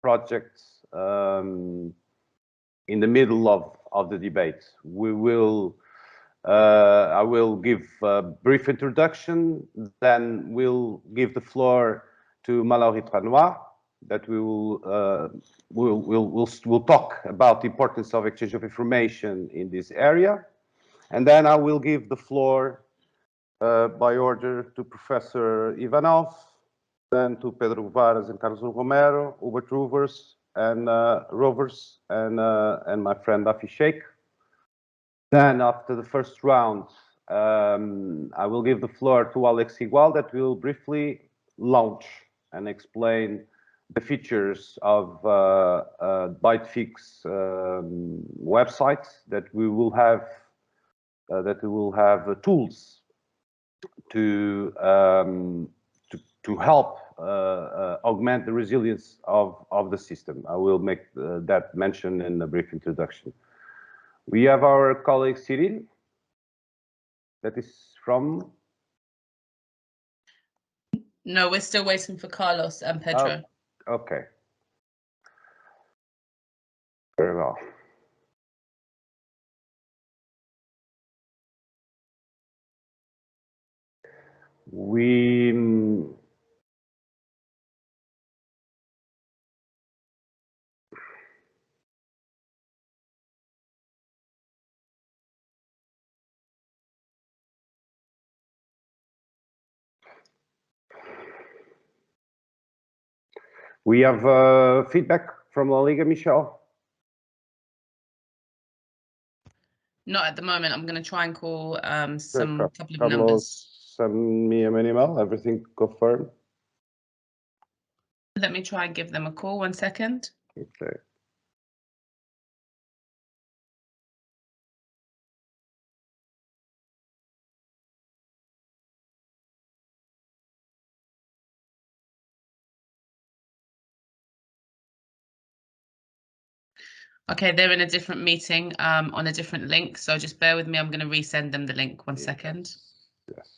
projects in the middle of the debate. I will give a brief introduction, then we'll give the floor to Mallory Tranois, that we'll talk about the importance of exchange of information in this area. And then I will give the floor by order to Professor Ivanov, then to Pedro Varas and Carlos Romero, Hubert Rovers, and my friend Afi Sheikh. Then after the first round, I will give the floor to Alex Igual, that will briefly launch and explain the features of BEACTIVE website, that we will have tools to help augment the resilience of the system. I will make that mention in a brief introduction. We have our colleague Cyril, that is from... No, we're still waiting for Carlos and Pedro. Oh, okay. Very well. We have feedback from La Liga, Michel? Not at the moment. I'm going to try and call couple of Carlos, numbers. send me an email. Everything confirmed? Let me try and give them a call. 1 second. Okay. Okay, they're in a different meeting on a different link, so just bear with me. I'm going to resend them the link. 1 second. Yes.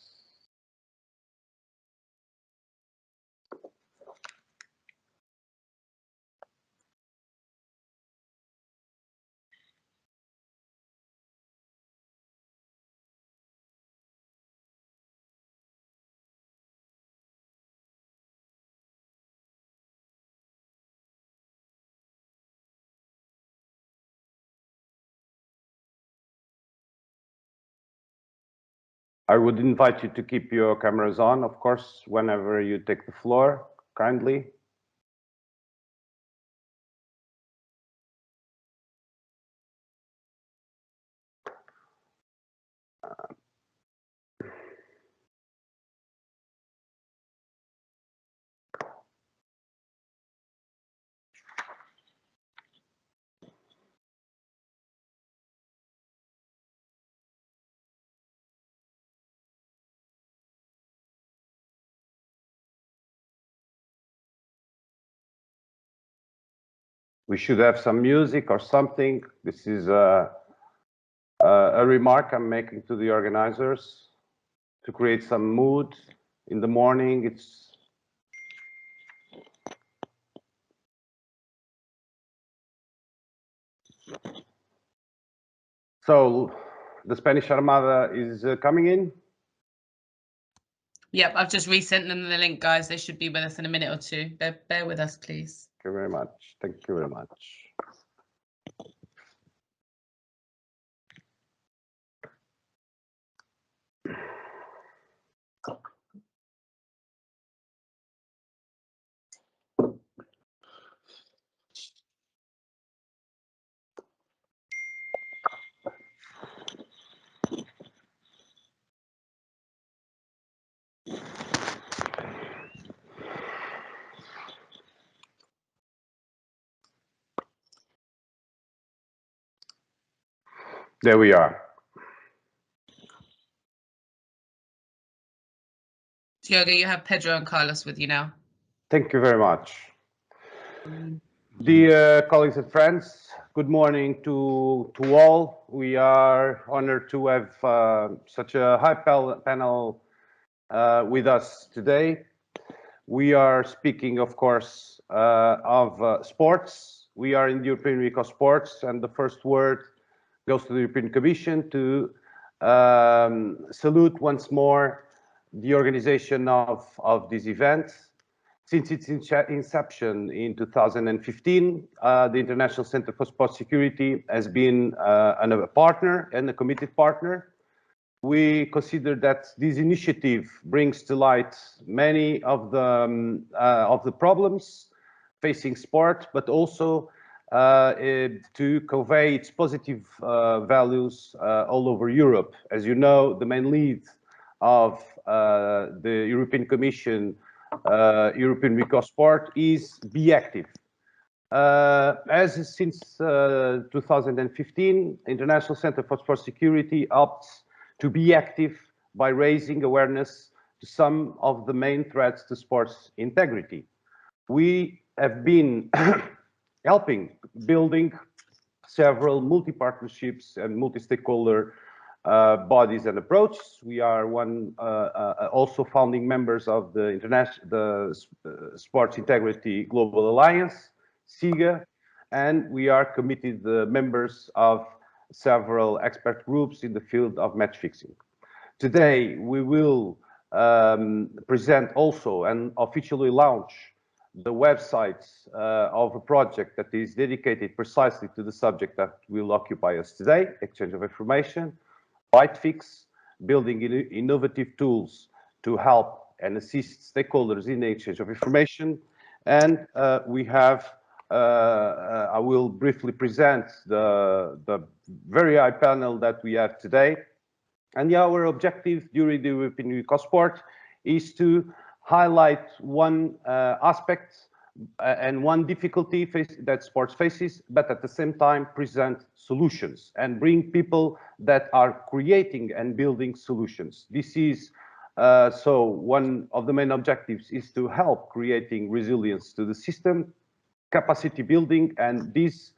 I would invite you to keep your cameras on, of course, whenever you take the floor, kindly. We should have some music or something. This is a remark I'm making to the organizers to create some mood in the morning. So the Spanish Armada is coming in. Yep, I've just resent them the link, guys. They should be with us in a minute or two. Bear with us, please. Thank you very much. Thank you very much. There we are. Diogo, you have Pedro and Carlos with you now. Thank you very much. Dear colleagues and friends, good morning to all. We are honored to have such a high panel with us today. We are speaking, of course, of sports. We are in the European Week of Sports, and the first word goes to the European Commission to salute once more the organization of this event. Since its inception in 2015, the International Center for Sport Security has been a partner and a committed partner. We consider that this initiative brings to light many of the problems facing sport, but also to convey its positive values all over Europe. As you know, the main lead of the European Commission European Week of Sport is BEACTIVE. As since 2015, International Center for Sport Security opts to be active by raising awareness to some of the main threats to sports integrity. We have been helping building several multi-partnerships and multi-stakeholder bodies and approaches. We are also founding members of the Sports Integrity Global Alliance, SIGA, and we are committed members of several expert groups in the field of match fixing. Today, we will present also and officially launch the websites of a project that is dedicated precisely to the subject that will occupy us today, exchange of information, BiteFix, building innovative tools to help and assist stakeholders in the exchange of information. And we have, I will briefly present the very high panel that we have today. And our objective during the European Week of Sport is to highlight one aspect and one difficulty that sports faces, but at the same time present solutions and bring people that are creating and building solutions. This is so one of the main objectives is to help creating resilience to the system, capacity building, and this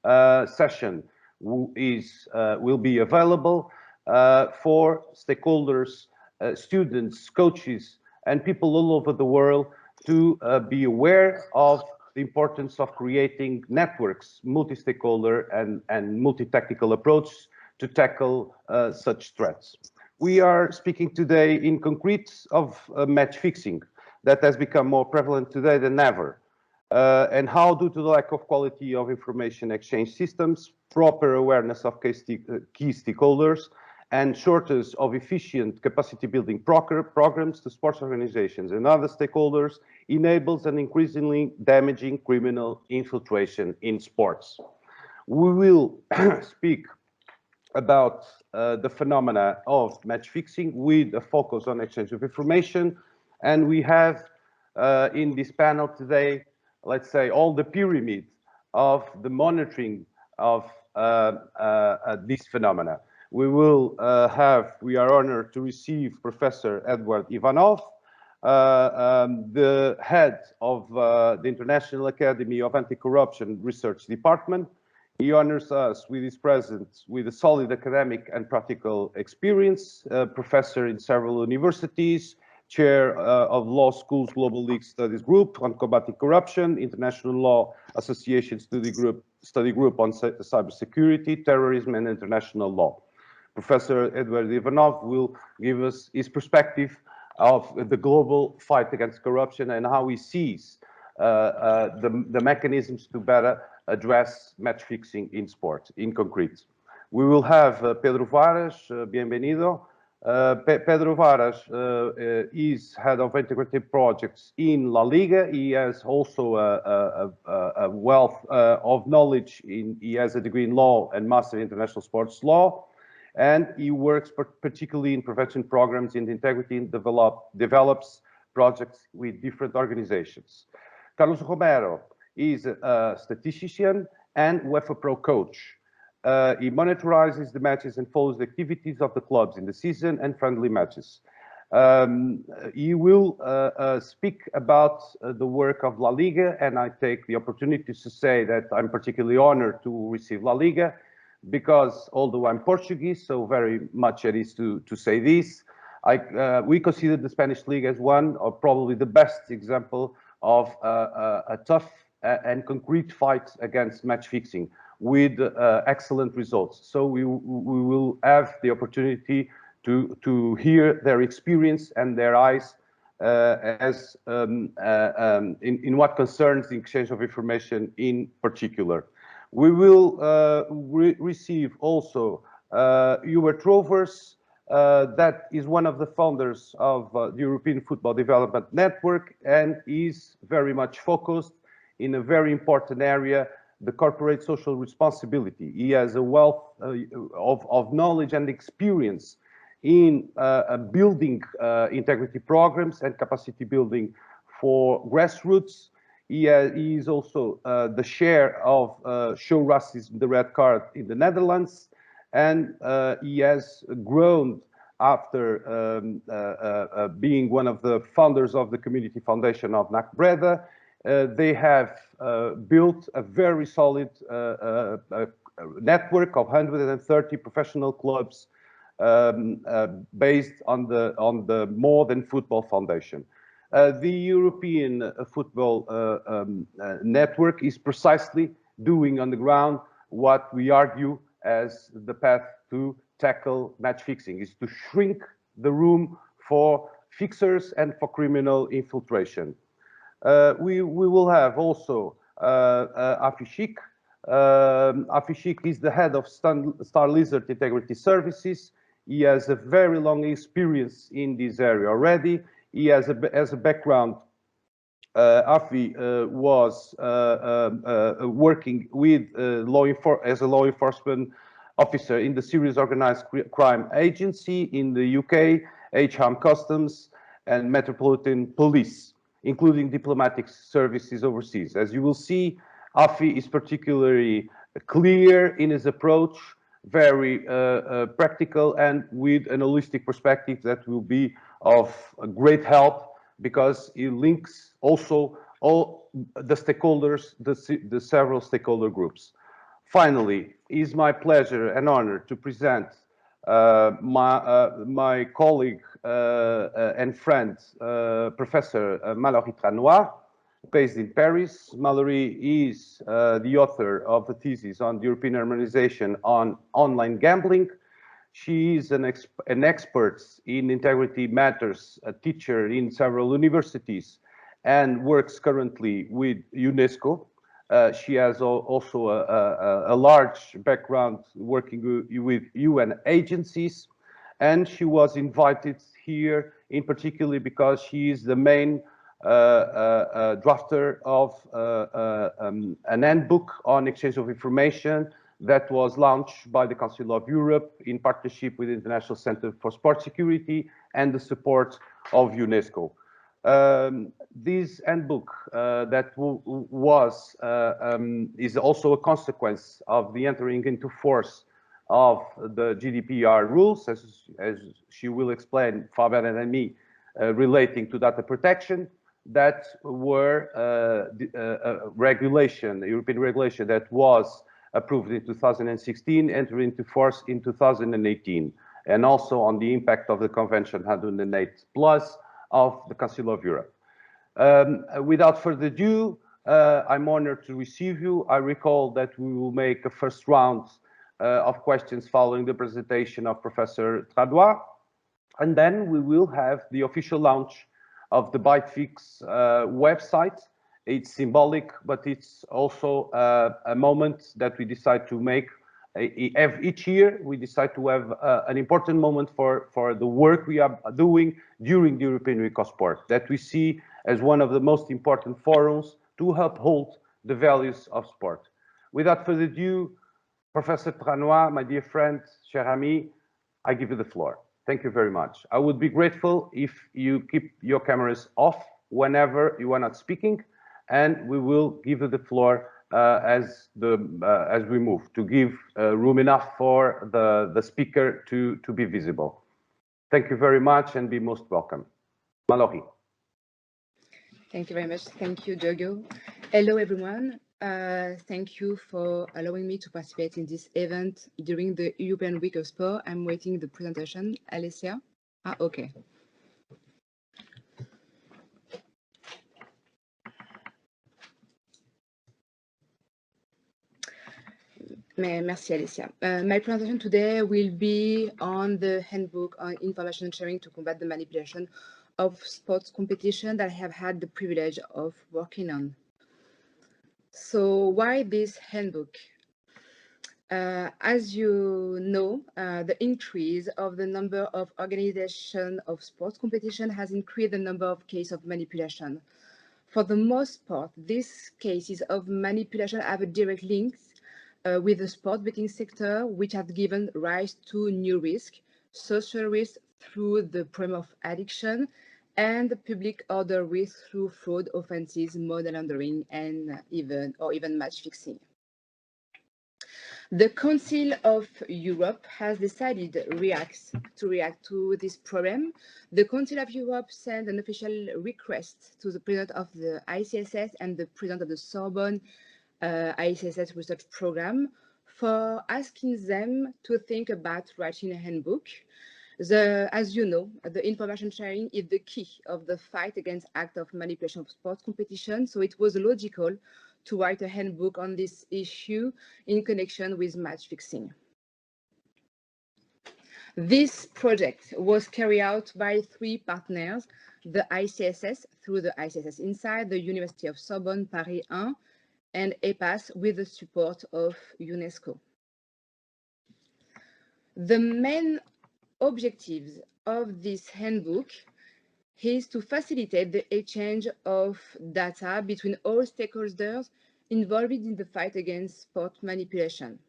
session will be available for stakeholders, students, coaches, and people all over the world to be aware of the importance of creating networks, multi-stakeholder and multi-tactical approaches to tackle such threats. We are speaking today in concrete of match fixing that has become more prevalent today than ever. And how, due to the lack of quality of information exchange systems, proper awareness of key stakeholders, and shortage of efficient capacity building programs to sports organizations and other stakeholders enables an increasingly damaging criminal infiltration in sports. We will speak about the phenomena of match fixing with a focus on exchange of information. And we have in this panel today, let's say, all the pyramid of the monitoring of this phenomena. We are honored to receive Professor Edward Ivanov, the head of the International Academy of Anti-Corruption Research Department. He honors us with his presence with a solid academic and practical experience, professor in several universities, chair of Law School's Global League Studies Group on Combating Corruption, International Law Association Study Group on Cybersecurity, Terrorism, and International Law. Professor Edward Ivanov will give us his perspective of the global fight against corruption and how he sees the mechanisms to better address match fixing in sport, in concrete. We will have Pedro Varas, bienvenido. Pedro Varas is head of integrated projects in La Liga. He has also a wealth of knowledge. He has a degree in law and master in international sports law. And he works particularly in prevention programs in integrity and develops projects with different organizations. Carlos Romero is a statistician and UEFA Pro coach. He monitorizes the matches and follows the activities of the clubs in the season and friendly matches. He will speak about the work of La Liga, and I take the opportunity to say that I'm particularly honored to receive La Liga, because although I'm Portuguese, so very much it is to say this, We consider the Spanish League as one of probably the best example of a tough and concrete fight against match fixing with excellent results. So we will have the opportunity to hear their experience and their eyes in what concerns the exchange of information in particular. We will receive also Hubert Rovers, that is one of the founders of the European Football Development Network and is very much focused in a very important area, the corporate social responsibility. He has a wealth of knowledge and experience in building integrity programs and capacity building for grassroots. He is also the chair of Show Racism the Red Card in the Netherlands, and he has grown after being one of the founders of the Community Foundation of NAC Breda. They have built a very solid network of 130 professional clubs based on the More Than Football Foundation. The European Football Network is precisely doing on the ground what we argue as the path to tackle match fixing, is to shrink the room for fixers and for criminal infiltration. We will have also Afishik. Afishik is the head of Star Lizard Integrity Services. He has a very long experience in this area already. He has a background. Afi was working with as a law enforcement officer in the Serious Organized Crime Agency in the UK, HM Customs, and Metropolitan Police, including diplomatic services overseas. As you will see, Afi is particularly clear in his approach, very practical, and with an holistic perspective that will be of great help, because it links also all the stakeholders, the several stakeholder groups. Finally, it is my pleasure and honor to present my colleague and friend, Professor Mallory Tranois, based in Paris. Mallory is the author of the thesis on the European harmonization on online gambling. She is an expert in integrity matters, a teacher in several universities, and works currently with UNESCO. She has also a large background working with UN agencies, and she was invited here in particular because she is the main drafter of an handbook on exchange of information that was launched by the Council of Europe in partnership with the International Center for Sport Security and the support of UNESCO. This handbook that is also a consequence of the entering into force of the GDPR rules, as she will explain far better than me, relating to data protection, that were regulation, the European regulation that was approved in 2016, entered into force in 2018, and also on the impact of the Convention 108 Plus of the Council of Europe. Without further ado, I'm honored to receive you. I recall that we will make a first round of questions following the presentation of Professor Tranois, and then we will have the official launch of the ByteFix website. It's symbolic, but it's also a moment that we decide to make. Each year, we decide to have an important moment for the work we are doing during the European Week of Sport, that we see as one of the most important forums to uphold the values of sport. Without further ado, Professor Tranois, my dear friend, cher ami, I give you the floor. Thank you very much. I would be grateful if you keep your cameras off whenever you are not speaking, and we will give you the floor as we move, to give room enough for the speaker to be visible. Thank you very much and be most welcome. Mallory. Thank you very much. Thank you, Diogo. Hello, everyone. Thank you for allowing me to participate in this event during the European Week of Sport. I'm waiting the presentation, Alessia. Okay. Merci, Alicia. My presentation today will be on the handbook on information sharing to combat the manipulation of sports competition that I have had the privilege of working on. So why this handbook? As you know, the increase of the number of organizations of sports competition has increased the number of cases of manipulation. For the most part, these cases of manipulation have a direct link with the sport betting sector, which has given rise to new risks, social risks through the problem of addiction, and public order risks through fraud offenses, money laundering, and even match fixing. The Council of Europe has decided to react to this problem. The Council of Europe sent an official request to the president of the ICSS and the president of the Sorbonne ICSS research program for asking them to think about writing a handbook. As you know, the information sharing is the key of the fight against acts of manipulation of sports competition, so it was logical to write a handbook on this issue in connection with match fixing. This project was carried out by 3 partners, the ICSS through the ICSS Inside, the University of Sorbonne Paris 1, and EPAS with the support of UNESCO. The main objectives of this handbook is to facilitate the exchange of data between all stakeholders involved in the fight against sport manipulation.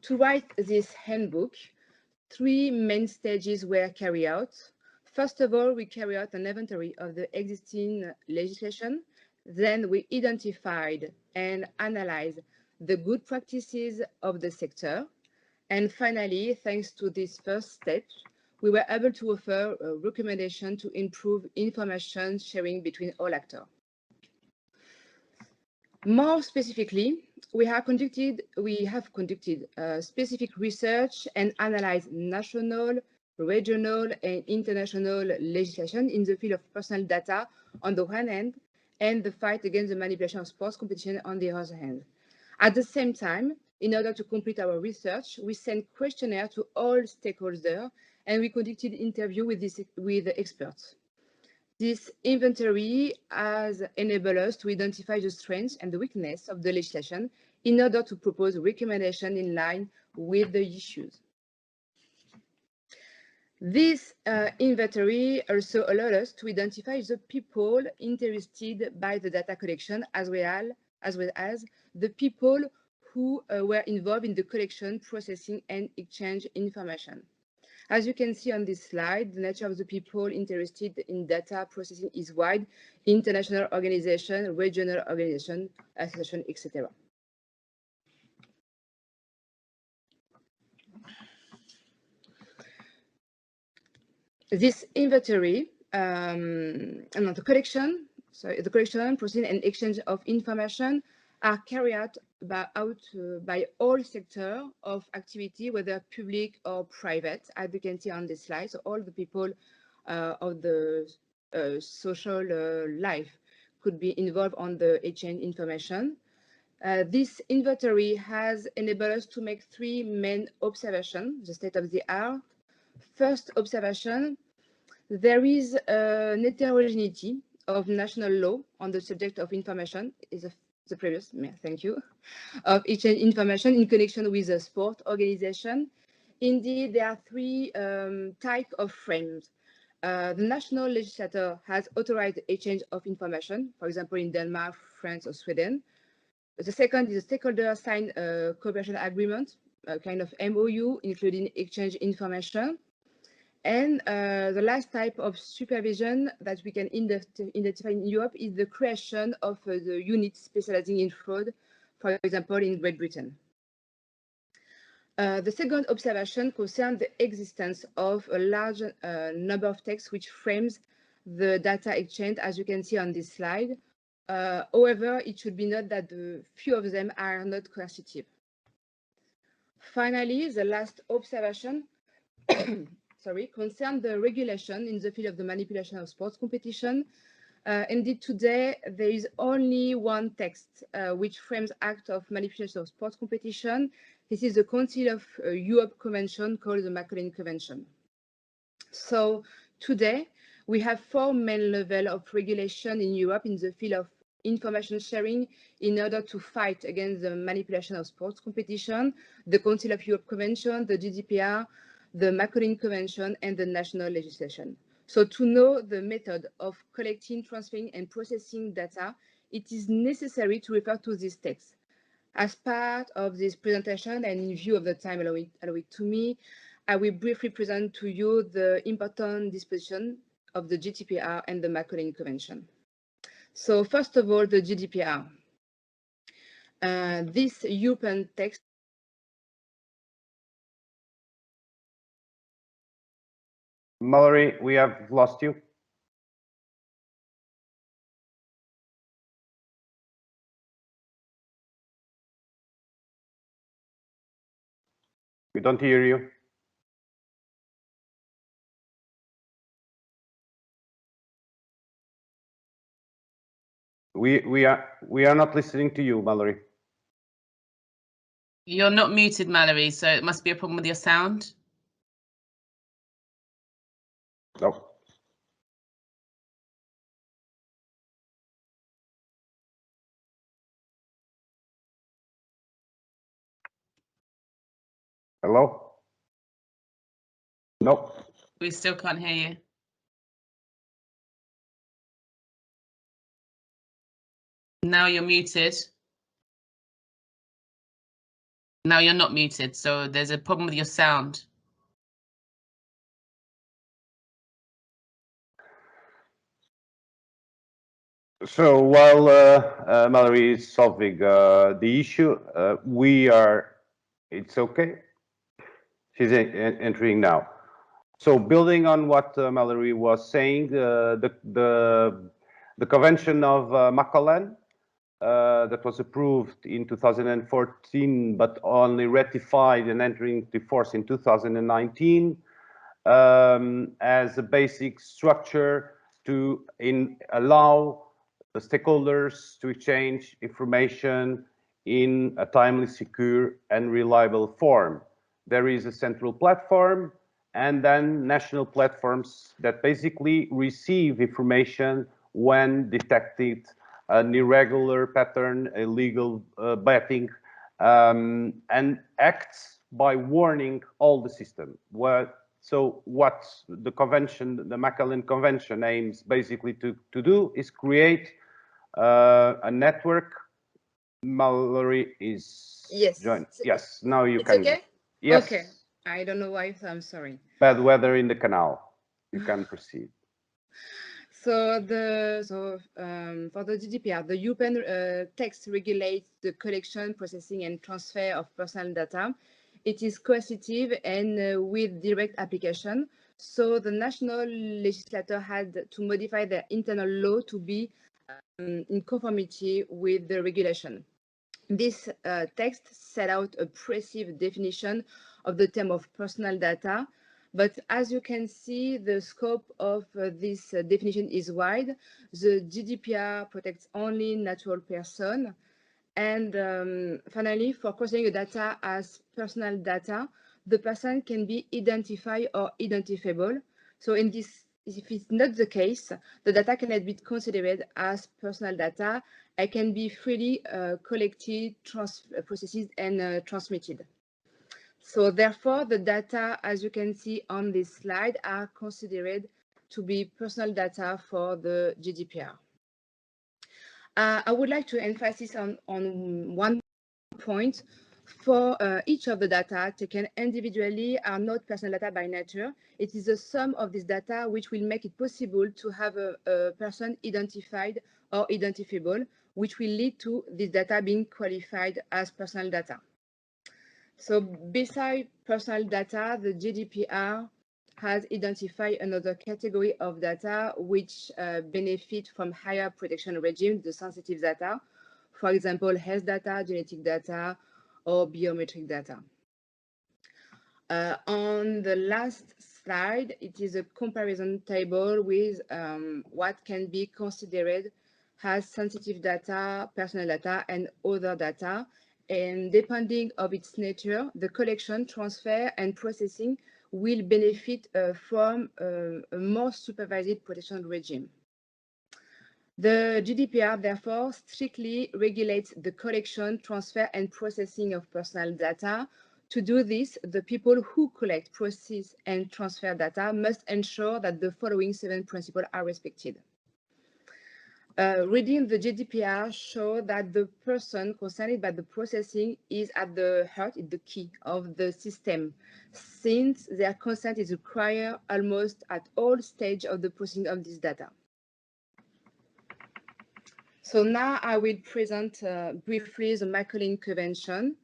To write this handbook, 3 main stages were carried out. First of all, we carried out an inventory of the existing legislation. Then we identified and analyzed the good practices of the sector. And finally, thanks to this first step, we were able to offer a recommendation to improve information sharing between all actors. More specifically, we have conducted specific research and analyzed national, regional, and international legislation in the field of personal data on the one hand, and the fight against the manipulation of sports competition on the other hand. At the same time, in order to complete our research, we sent questionnaires to all stakeholders, and we conducted interviews with the experts. This inventory has enabled us to identify the strengths and the weakness of the legislation in order to propose recommendations in line with the issues. This inventory also allowed us to identify the people interested by the data collection as well as the people who were involved in the collection, processing, and exchange information. As you can see on this slide, the nature of the people interested in data processing is wide: international organization, regional organization, association, etc. This inventory, the collection, processing, and exchange of information are carried out by all sectors of activity, whether public or private, as you can see on this slide. So all the people of the social life could be involved on the exchange information. This inventory has enabled us to make 3 main observations: the state of the art. First observation, there is an heterogeneity of national law on the subject of information. The previous, thank you, of exchange information in connection with a sport organization. Indeed, there are 3 types of frames. The national legislator has authorized the exchange of information, for example, in Denmark, France, or Sweden. The second is the stakeholder signed a cooperation agreement, a kind of MOU, including exchange information. And the last type of supervision that we can identify in Europe is the creation of the unit specializing in fraud, for example, in Great Britain. The second observation concerns the existence of a large number of texts which frames the data exchange, as you can see on this slide. However, it should be noted that the few of them are not coercitive. Finally, the last observation concern the regulation in the field of the manipulation of sports competition. Indeed, today there is only one text which frames act of manipulation of sports competition. This is the Council of Europe Convention called the Macaulay Convention. So today we have 4 main levels of regulation in Europe in the field of information sharing in order to fight against the manipulation of sports competition: the Council of Europe Convention, the GDPR, the Macaulay Convention, and the national legislation. So to know the method of collecting, transferring, and processing data, it is necessary to refer to this text. As part of this presentation, and in view of the time allowed to me, I will briefly present to you the important disposition of the GDPR and the Macaulay Convention. So first of all, the GDPR. This European text Mallory, we have lost you. We don't hear you. We are not listening to you, Mallory. You're not muted, Mallory, so it must be a problem with your sound. No. Hello? No. We still can't hear you. Now you're muted. Now you're not muted, so there's a problem with your sound. So while Mallory is solving the issue, it's okay. She's entering now. So building on what Mallory was saying, the Convention of Macaulay that was approved in 2014, but only ratified and entering into force in 2019, as a basic structure to allow the stakeholders to exchange information in a timely, secure, and reliable form. There is a central platform, and then national platforms that basically receive information when detected an irregular pattern, illegal betting, and acts by warning all the system. So what the convention, the Macaulay Convention, aims basically to do is create a network. Mallory is joined. Yes, now you can. Okay? Yes. Okay. I don't know why, so I'm sorry. Bad weather in the canal. You can proceed. So for the GDPR, the European text regulates the collection, processing, and transfer of personal data. It is coercive and with direct application. So the national legislator had to modify their internal law to be in conformity with the regulation. This text set out a precise definition of the term of personal data, but as you can see, the scope of this definition is wide. The GDPR protects only natural person. And finally, for considering the data as personal data, the person can be identified or identifiable. So in this, if it's not the case, the data cannot be considered as personal data. It can be freely collected, processed, and transmitted. So therefore, the data, as you can see on this slide, are considered to be personal data for the GDPR. I would like to emphasize on one point. For each of the data taken individually are not personal data by nature. It is the sum of this data which will make it possible to have a person identified or identifiable, which will lead to this data being qualified as personal data. So besides personal data, the GDPR has identified another category of data which benefit from higher protection regime, the sensitive data. For example, health data, genetic data, or biometric data. On the last slide, it is a comparison table with what can be considered as sensitive data, personal data, and other data. And depending on its nature, the collection, transfer, and processing will benefit from a more supervised protection regime. The GDPR, therefore, strictly regulates the collection, transfer, and processing of personal data. To do this, the people who collect, process, and transfer data must ensure that the following 7 principles are respected. Reading the GDPR shows that the person concerned by the processing is at the heart, is the key of the system, since their consent is required almost at all stages of the processing of this data. So now I will present briefly the Macaulay Convention.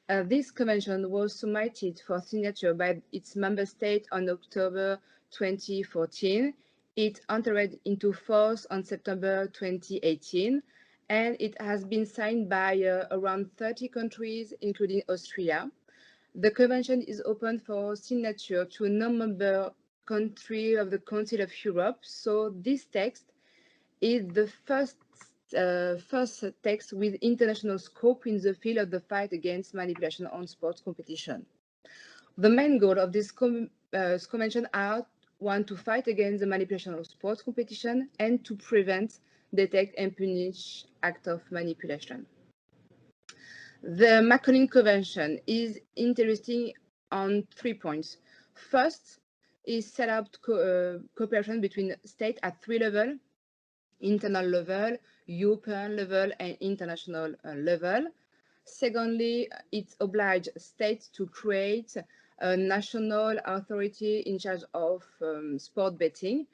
This convention was submitted for signature by its member state on October 2014. It entered into force on September 2018, and it has been signed by around 30 countries, including Australia. The convention is open for signature to a non-member country of the Council of Europe. So this text is the first text with international scope in the field of the fight against manipulation on sports competition. The main goal of this convention are one, to fight against the manipulation of sports competition, and to prevent, detect, and punish acts of manipulation. The Macaulay Convention is interesting on 3 points. First, is set up cooperation between states at 3 levels: internal level, European level, and international level. Secondly, it obliges states to create a national authority in charge of sport betting.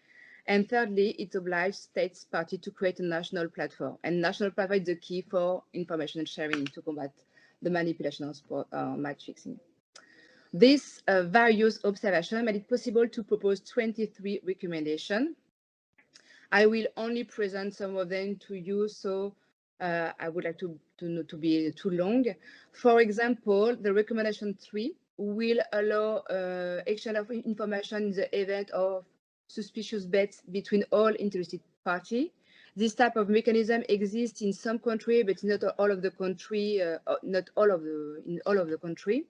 And thirdly, it obliges states party to create a national platform. And national platform is the key for information sharing to combat the manipulation of sport match fixing. This various observations made it possible to propose 23 recommendations. I will only present some of them to you, so I would like to not to be too long. For example, the recommendation 3 will allow exchange of information in the event of suspicious bets between all interested parties. This type of mechanism exists in some countries, but not all of the country, in all of the country.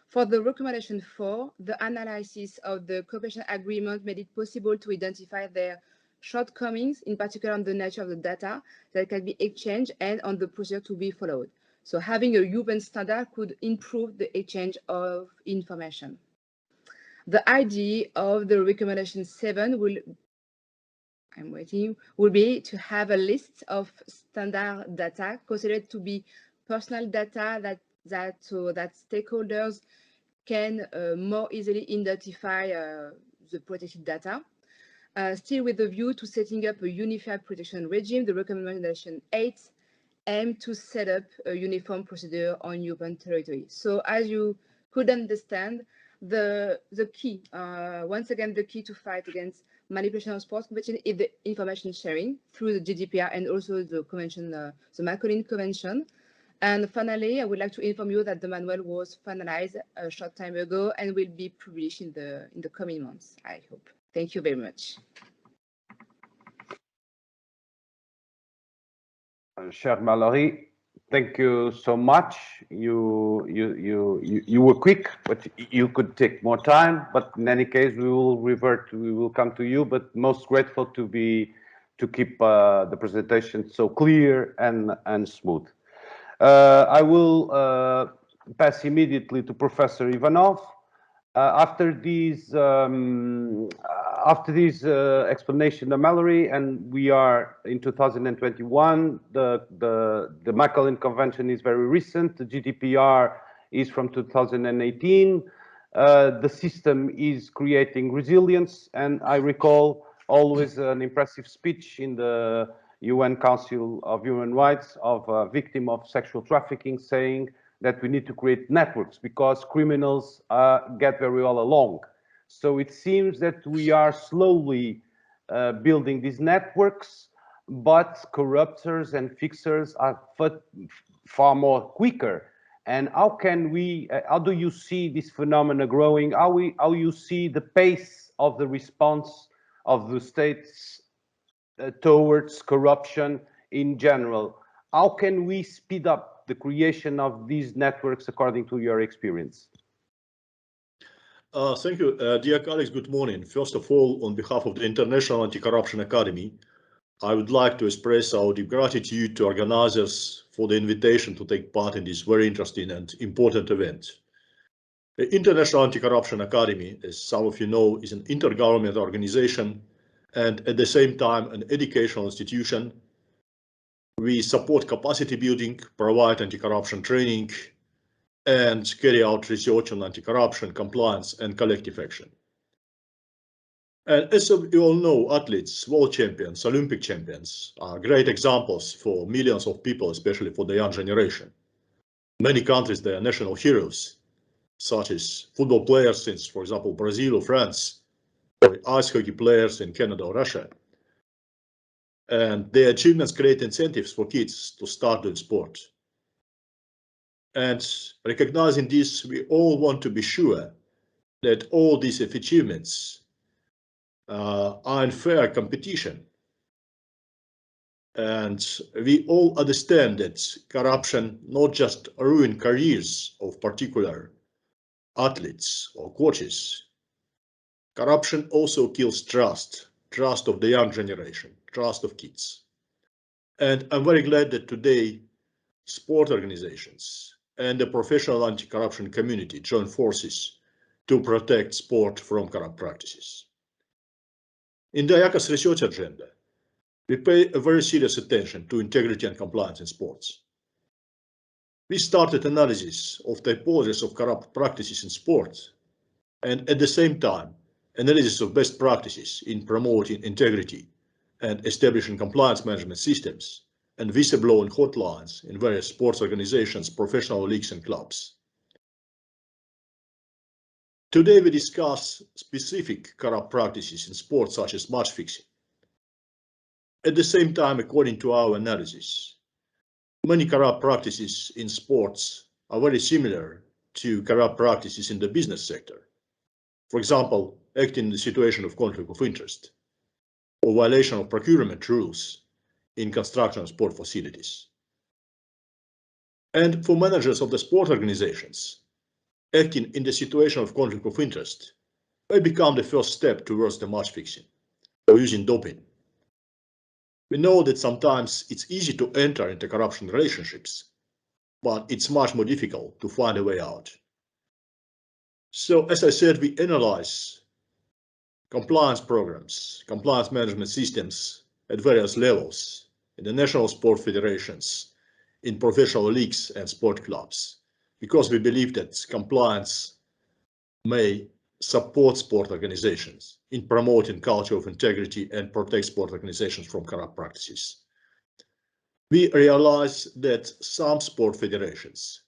For the recommendation 4, the analysis of the cooperation agreement made it possible to identify their shortcomings, in particular on the nature of the data that can be exchanged and on the procedure to be followed. So having a European standard could improve the exchange of information. The idea of the recommendation 7 will be to have a list of standard data considered to be personal data that stakeholders can more easily identify the protected data. Still with the view to setting up a unified protection regime, the recommendation 8 aims to set up a uniform procedure on European territory. So as you could understand, the key, once again, the key to fight against manipulation of sports competition is the information sharing through the GDPR and also the convention, the Macaulay Convention. And finally, I would like to inform you that the manual was finalized a short time ago and will be published in the coming months, I hope. Thank you very much. Chère Mallory, thank you so much. You were quick, but you could take more time. But in any case, we will come to you. But most grateful to keep the presentation so clear and smooth. I will pass immediately to Professor Ivanov. After this explanation of Mallory, and we are in 2021, the Macaulay Convention is very recent. The GDPR is from 2018. The system is creating resilience, and I recall always an impressive speech in the UN Council of Human Rights of a victim of sexual trafficking saying that we need to create networks because criminals get very well along. So it seems that we are slowly building these networks, but corruptors and fixers are far more quicker. And how can we, how do you see this phenomena growing? How you see the pace of the response of the states towards corruption in general? How can we speed up the creation of these networks according to your experience? Thank you, dear colleagues. Good morning. First of all, on behalf of the International Anti-Corruption Academy, I would like to express our deep gratitude to organizers for the invitation to take part in this very interesting and important event. The International Anti-Corruption Academy, as some of you know, is an intergovernmental organization and at the same time an educational institution. We support capacity building, provide anti-corruption training, and carry out research on anti-corruption, compliance, and collective action. And as you all know, athletes, world champions, Olympic champions are great examples for millions of people, especially for the young generation. Many countries, they are national heroes, such as football players in, for example, Brazil or France, or ice hockey players in Canada or Russia. And their achievements create incentives for kids to start doing sport. And recognizing this, we all want to be sure that all these achievements are in fair competition. And we all understand that corruption not just ruins careers of particular athletes or coaches. Corruption also kills trust of the young generation, trust of kids. And I'm very glad that today sport organizations and the professional anti-corruption community join forces to protect sport from corrupt practices. In the ICSS research agenda, we pay a very serious attention to integrity and compliance in sports. We started analysis of typologies of corrupt practices in sports, and at the same time, analysis of best practices in promoting integrity and establishing compliance management systems and whistleblowing hotlines in various sports organizations, professional leagues, and clubs. Today, we discuss specific corrupt practices in sports, such as match fixing. At the same time, according to our analysis, many corrupt practices in sports are very similar to corrupt practices in the business sector. For example, acting in the situation of conflict of interest or violation of procurement rules in construction of sport facilities. And for managers of the sport organizations, acting in the situation of conflict of interest may become the first step towards the match fixing or using doping. We know that sometimes it's easy to enter into corruption relationships, but it's much more difficult to find a way out. So, as I said, we analyze compliance programs, compliance management systems at various levels in the national sport federations, in professional leagues and sport clubs, because we believe that compliance may support sport organizations in promoting culture of integrity and protect sport organizations from corrupt practices. We realize that some sport federations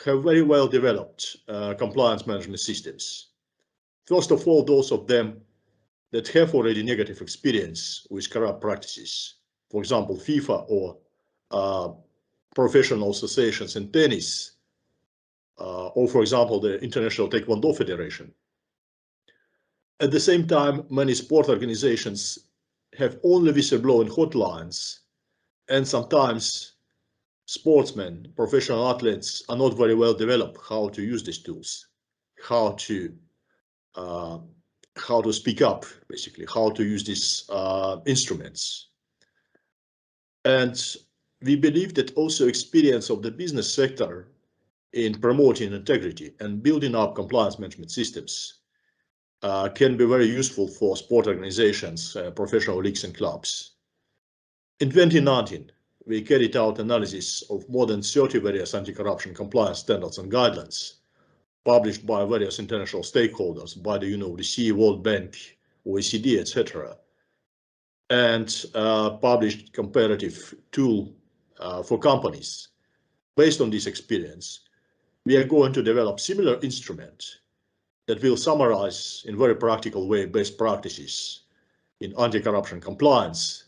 have very well developed compliance management systems. First of all, those of them that have already negative experience with corrupt practices, for example, FIFA or professional associations in tennis, or for example, the International Taekwondo Federation. At the same time, many sport organizations have only whistleblowing hotlines, and sometimes sportsmen, professional athletes are not very well developed how to use these tools, how to speak up, basically, how to use these instruments. And we believe that also experience of the business sector in promoting integrity and building up compliance management systems can be very useful for sport organizations, professional leagues and clubs. In 2019, we carried out analysis of more than 30 various anti-corruption compliance standards and guidelines published by various international stakeholders, by the UNODC, World Bank, OECD, etc., and published comparative tool for companies. Based on this experience, we are going to develop similar instrument that will summarize in very practical way best practices in anti-corruption compliance,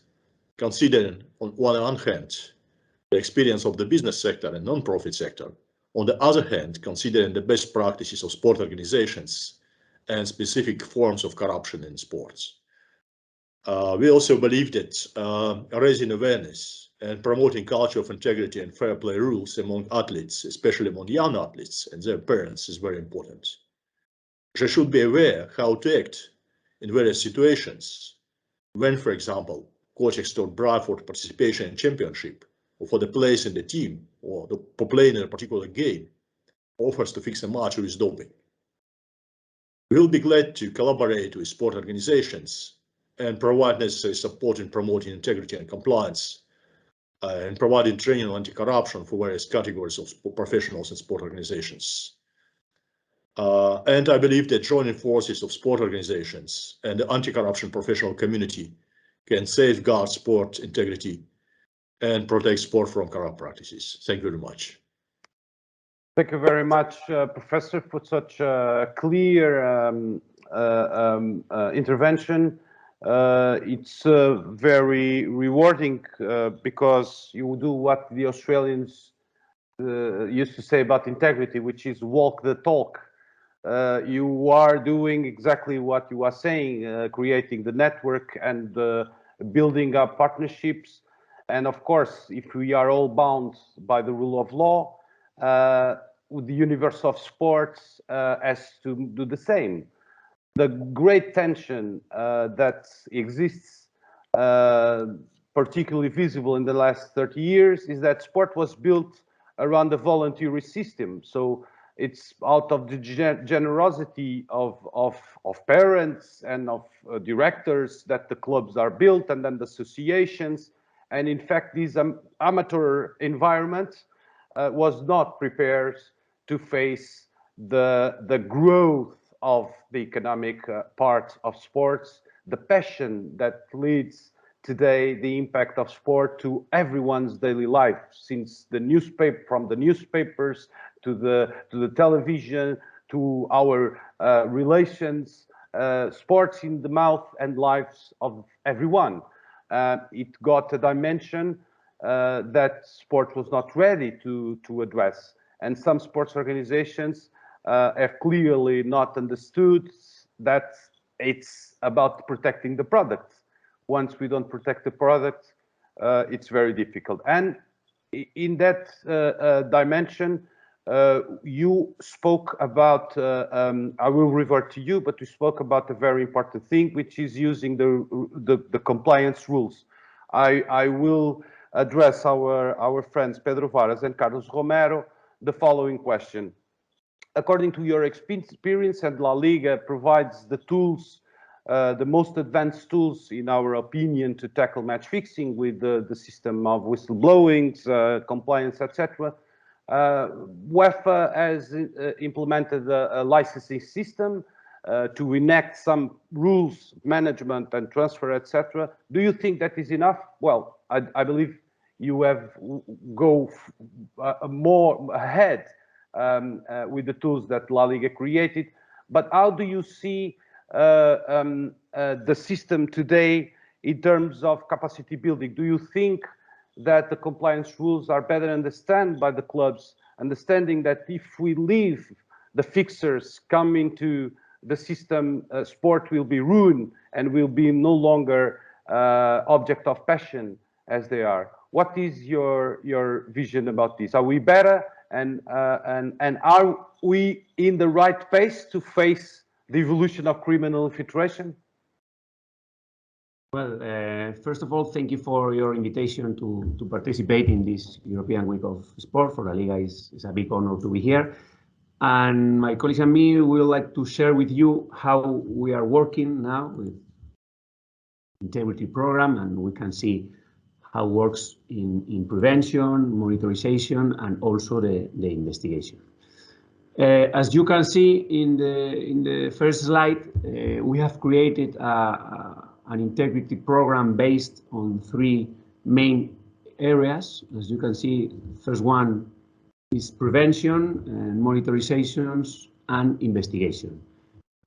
considering on one hand the experience of the business sector and non-profit sector, On the other hand, considering the best practices of sport organizations and specific forms of corruption in sports. We also believe that raising awareness and promoting culture of integrity and fair play rules among athletes, especially among young athletes and their parents, is very important. They should be aware how to act in various situations when, for example, coach extort bribe for participation in championship, or for the place in the team, or for playing in a particular game, offers to fix a match with doping. We will be glad to collaborate with sport organizations and provide necessary support in promoting integrity and compliance, and providing training on anti-corruption for various categories of professionals and sport organizations. And I believe that joining forces of sport organizations and the anti-corruption professional community can safeguard sport integrity and protect sport from corrupt practices. Thank you very much. Thank you very much, Professor, for such a clear intervention. It's very rewarding because you do what the Australians used to say about integrity, which is walk the talk. You are doing exactly what you are saying, creating the network and building up partnerships. And of course, if we are all bound by the rule of law, the universe of sports has to do the same. The great tension that exists, particularly visible in the last 30 years, is that sport was built around the voluntary system. So it's out of the generosity of parents and of directors that the clubs are built, and then the associations. And in fact, this amateur environment was not prepared to face the growth of the economic part of sports, the passion that leads today the impact of sport to everyone's daily life, since the newspaper, from the newspapers to the television to our relations, sports in the mouth and lives of everyone. It got a dimension that sport was not ready to address. And some sports organizations have clearly not understood that it's about protecting the product. Once we don't protect the product, it's very difficult. And in that dimension, you spoke about, I will revert to you, but you spoke about a very important thing, which is using the compliance rules. I will address our friends Pedro Varas and Carlos Romero the following question. According to your experience, and La Liga provides the tools, the most advanced tools, in our opinion, to tackle match fixing with the system of whistleblowings, compliance, etc. UEFA has implemented a licensing system to enact some rules, management and transfer, etc. Do you think that is enough? Well, I believe you have go more ahead with the tools that La Liga created. But how do you see the system today in terms of capacity building? Do you think that the compliance rules are better understood by the clubs, understanding that if we leave the fixers come into the system, sport will be ruined and will be no longer object of passion as they are? What is your vision about this? Are we better, and are we in the right pace to face the evolution of criminal infiltration? Well, first of all, thank you for your invitation to participate in this European Week of Sport. For La Liga, it's a big honor to be here. And my colleagues and me would like to share with you how we are working now with integrity program, and we can see how it works in prevention, monitorization, and also the investigation. As you can see in the first slide, we have created an integrity program based on 3 main areas. As you can see, first one is prevention, and monitorizations, and investigation.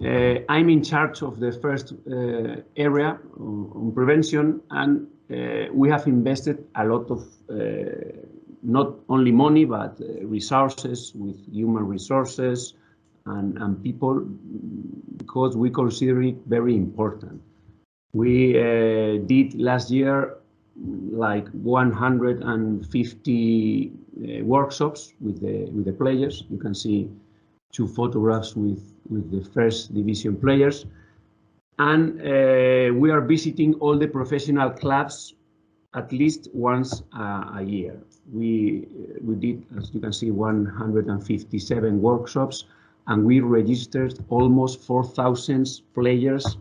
I'm in charge of the first area on prevention, and we have invested a lot of not only money, but resources, with human resources and people, because we consider it very important. We did last year like 150 workshops with the players. You can see 2 photographs with the first division players. And we are visiting all the professional clubs at least once a year. We did, as you can see, 157 workshops, and we registered almost 4,000 players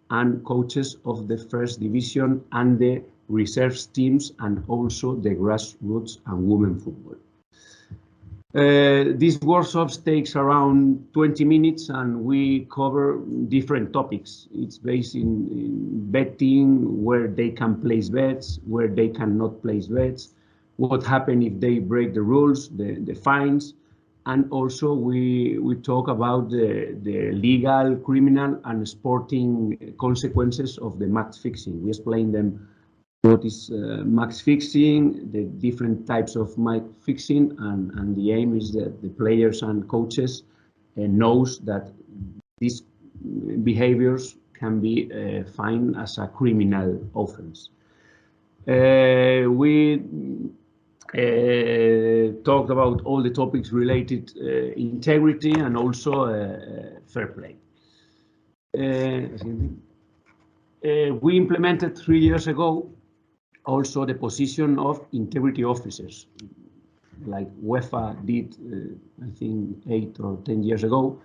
and coaches of the first division and the reserves teams, and also the grassroots and women football. These workshops takes around 20 minutes, and we cover different topics. It's based in betting, where they can place bets, where they cannot place bets, what happens if they break the rules, the fines, and also we talk about the legal, criminal, and sporting consequences of the match fixing. We explain them what is match fixing, the different types of match fixing, and the aim is that the players and coaches knows that these behaviors can be fined as a criminal offense. We talked about all the topics related integrity and also fair play. We implemented 3 years ago also the position of integrity officers, like UEFA did, I think 8 or 10 years ago,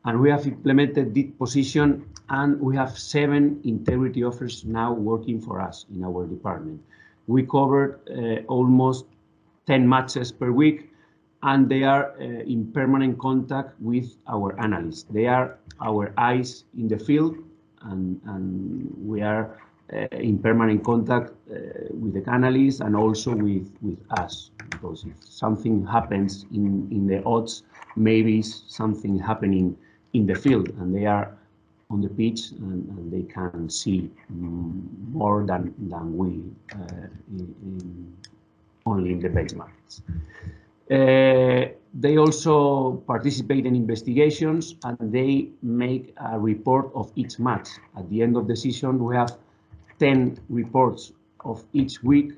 and we have implemented this position, and we have 7 integrity officers now working for us in our department. We covered almost 10 matches per week, and they are in permanent contact with our analysts. They are our eyes in the field, and we are in permanent contact with the analysts and also with us, because if something happens in the odds, maybe something happening in the field, and they are on the pitch and they can see more than we only in the benchmarks. They also participate in investigations, and they make a report of each match. At the end of the season, we have 10 reports of each week,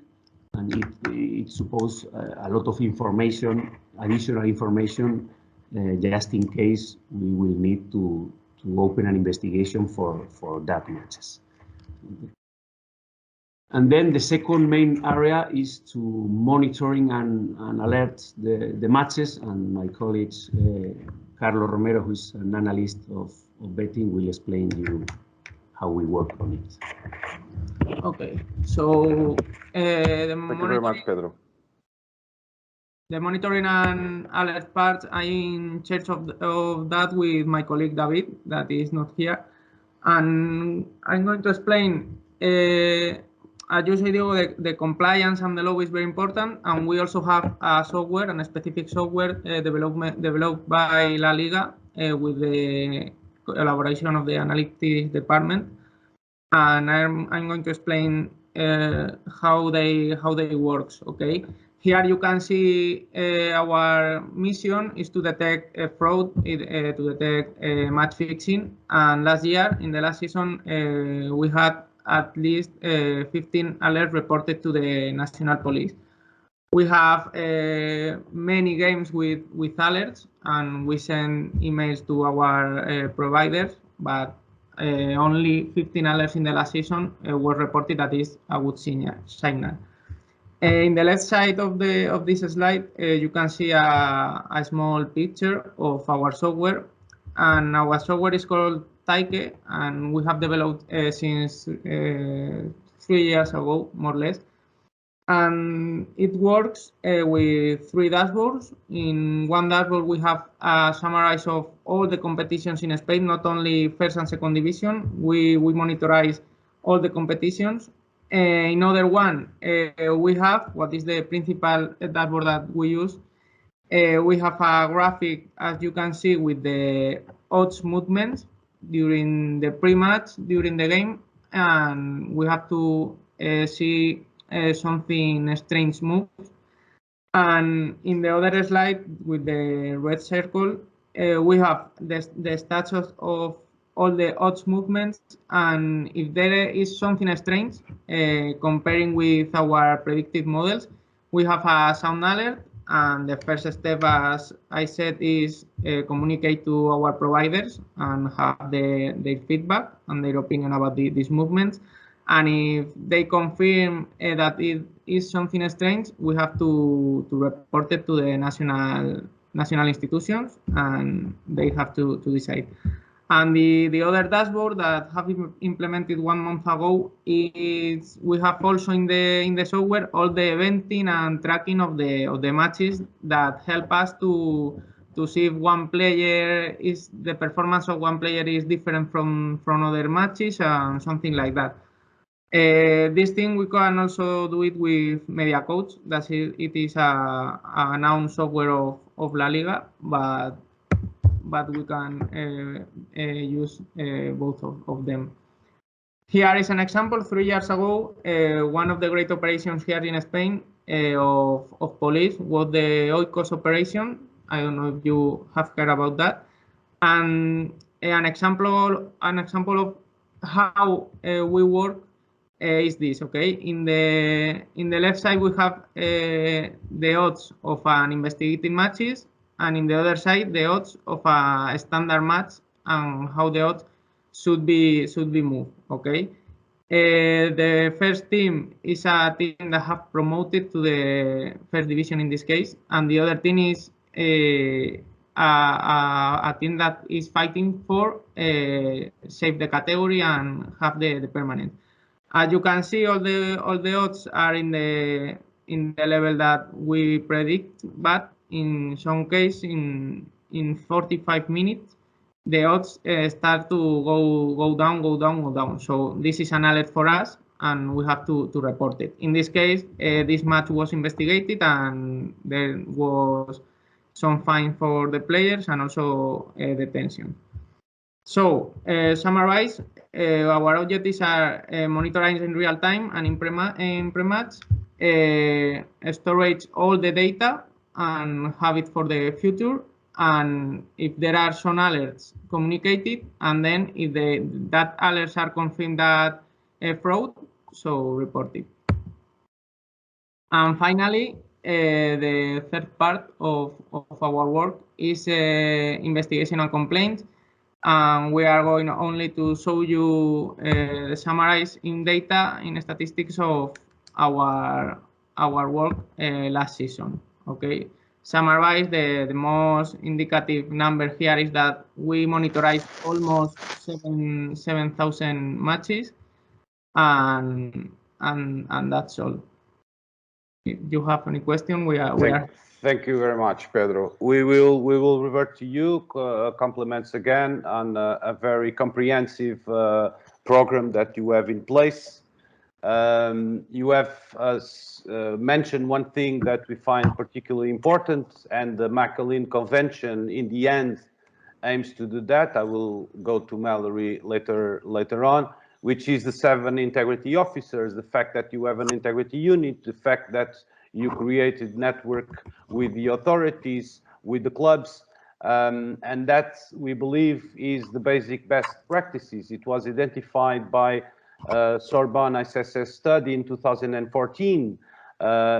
and it supposes a lot of information, additional information, just in case we will need to open an investigation for that matches. And then the second main area is to monitoring and alert the matches, and my colleague Carlos Romero, who is an analyst of betting, will explain you how we work on it. Okay, so Thank you very much, Pedro. the monitoring and alert part, I'm in charge of that with my colleague David, that is not here, and I'm going to explain. As you say, Diego, the compliance and the law is very important, and we also have a software, and a specific software developed by La Liga with the collaboration of the analytics department, and I'm going to explain how they works. Okay, here you can see our mission is to detect fraud, to detect match fixing, and last year in the last season we had at least 15 alerts reported to the national police. We have many games with alerts, and we send emails to our providers, but only 15 alerts in the last season were reported. That is a good signal. In the left side of this slide, you can see a small picture of our software, and our software is called Taike, and we have developed since 3 years ago, more or less. And it works with 3 dashboards. In one dashboard, we have a summary of all the competitions in Spain, not only first and second division. We monitorize all the competitions. In other one, we have what is the principal dashboard that we use. We have a graphic, as you can see, with the odds movements during the pre-match, during the game, and we have to see something strange moves. And in the other slide with the red circle, we have the stats of all the odds movements, and if there is something strange comparing with our predictive models, we have a sound alert, and the first step, as I said, is communicate to our providers and have their feedback and their opinion about these movements. And if they confirm that it is something strange, we have to report it to the national institutions, and they have to decide. And the other dashboard that have been implemented 1 month ago is we have also in the software all the eventing and tracking of the matches that help us to see if the performance of one player is different from other matches and something like that. This thing we can also do it with Media Coach. That's it is a known software of La Liga, but we can use both of them. Here is an example. 3 years ago, one of the great operations here in Spain of police was the Oikos operation. I don't know if you have heard about that. And an example of how we work is this. Okay, in the left side we have the odds of an investigating matches, and in the other side the odds of a standard match and how the odds should be moved. Okay, the first team is a team that have promoted to the first division in this case, and the other team is a team that is fighting for save the category and have the permanent. As you can see, all the odds are in the level that we predict, but in some case, in 45 minutes, the odds start to go down. So this is an alert for us, and we have to report it. In this case, this match was investigated, and there was some fine for the players and also detention. So, summarize, our objectives are monitoring in real time and in pre-match, storage all the data and have it for the future. And if there are some alerts, communicate it. And then if that alerts are confirmed that fraud, so report it. And finally, the third part of our work is investigation and complaints. And we are going only to show you the summarize in data in statistics of our work last season. Okay, summarize the most indicative number here is that we monitorized almost 7,000 matches, and that's all. If you have any question, we are. Thank you very much, Pedro. We will revert to you. Compliments again on a very comprehensive program that you have in place. You have mentioned one thing that we find particularly important, and the Macalin Convention in the end aims to do that. I will go to Mallory later on, which is the 7 integrity officers, the fact that you have an integrity unit, the fact that you created network with the authorities, with the clubs, and that we believe is the basic best practices. It was identified by Sorbonne ICSS study in 2014,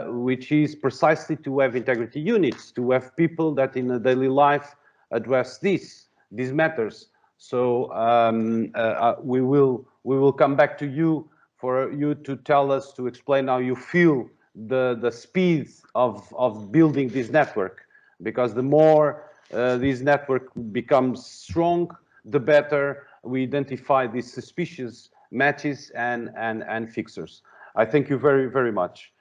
which is precisely to have integrity units, to have people that in a daily life address these matters. So we will come back to you for you to tell us, to explain how you feel the speed of building this network, because the more this network becomes strong, the better we identify these suspicious matches and fixers. I thank you very much.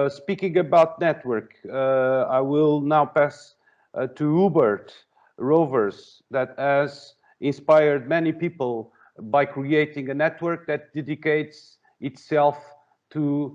Speaking about network, I will now pass to Hubert Rovers, that has inspired many people by creating a network that dedicates itself to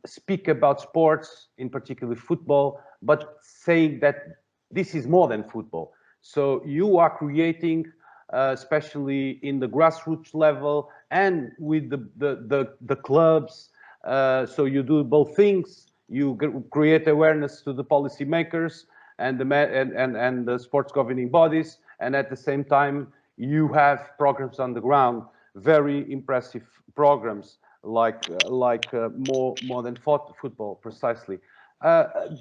speak about sports, in particular football, but saying that this is more than football. So you are creating, especially in the grassroots level and with the clubs. So you do both things. you create awareness to the policymakers and the sports governing bodies, and at the same time you have programs on the ground, very impressive programs like more than football precisely.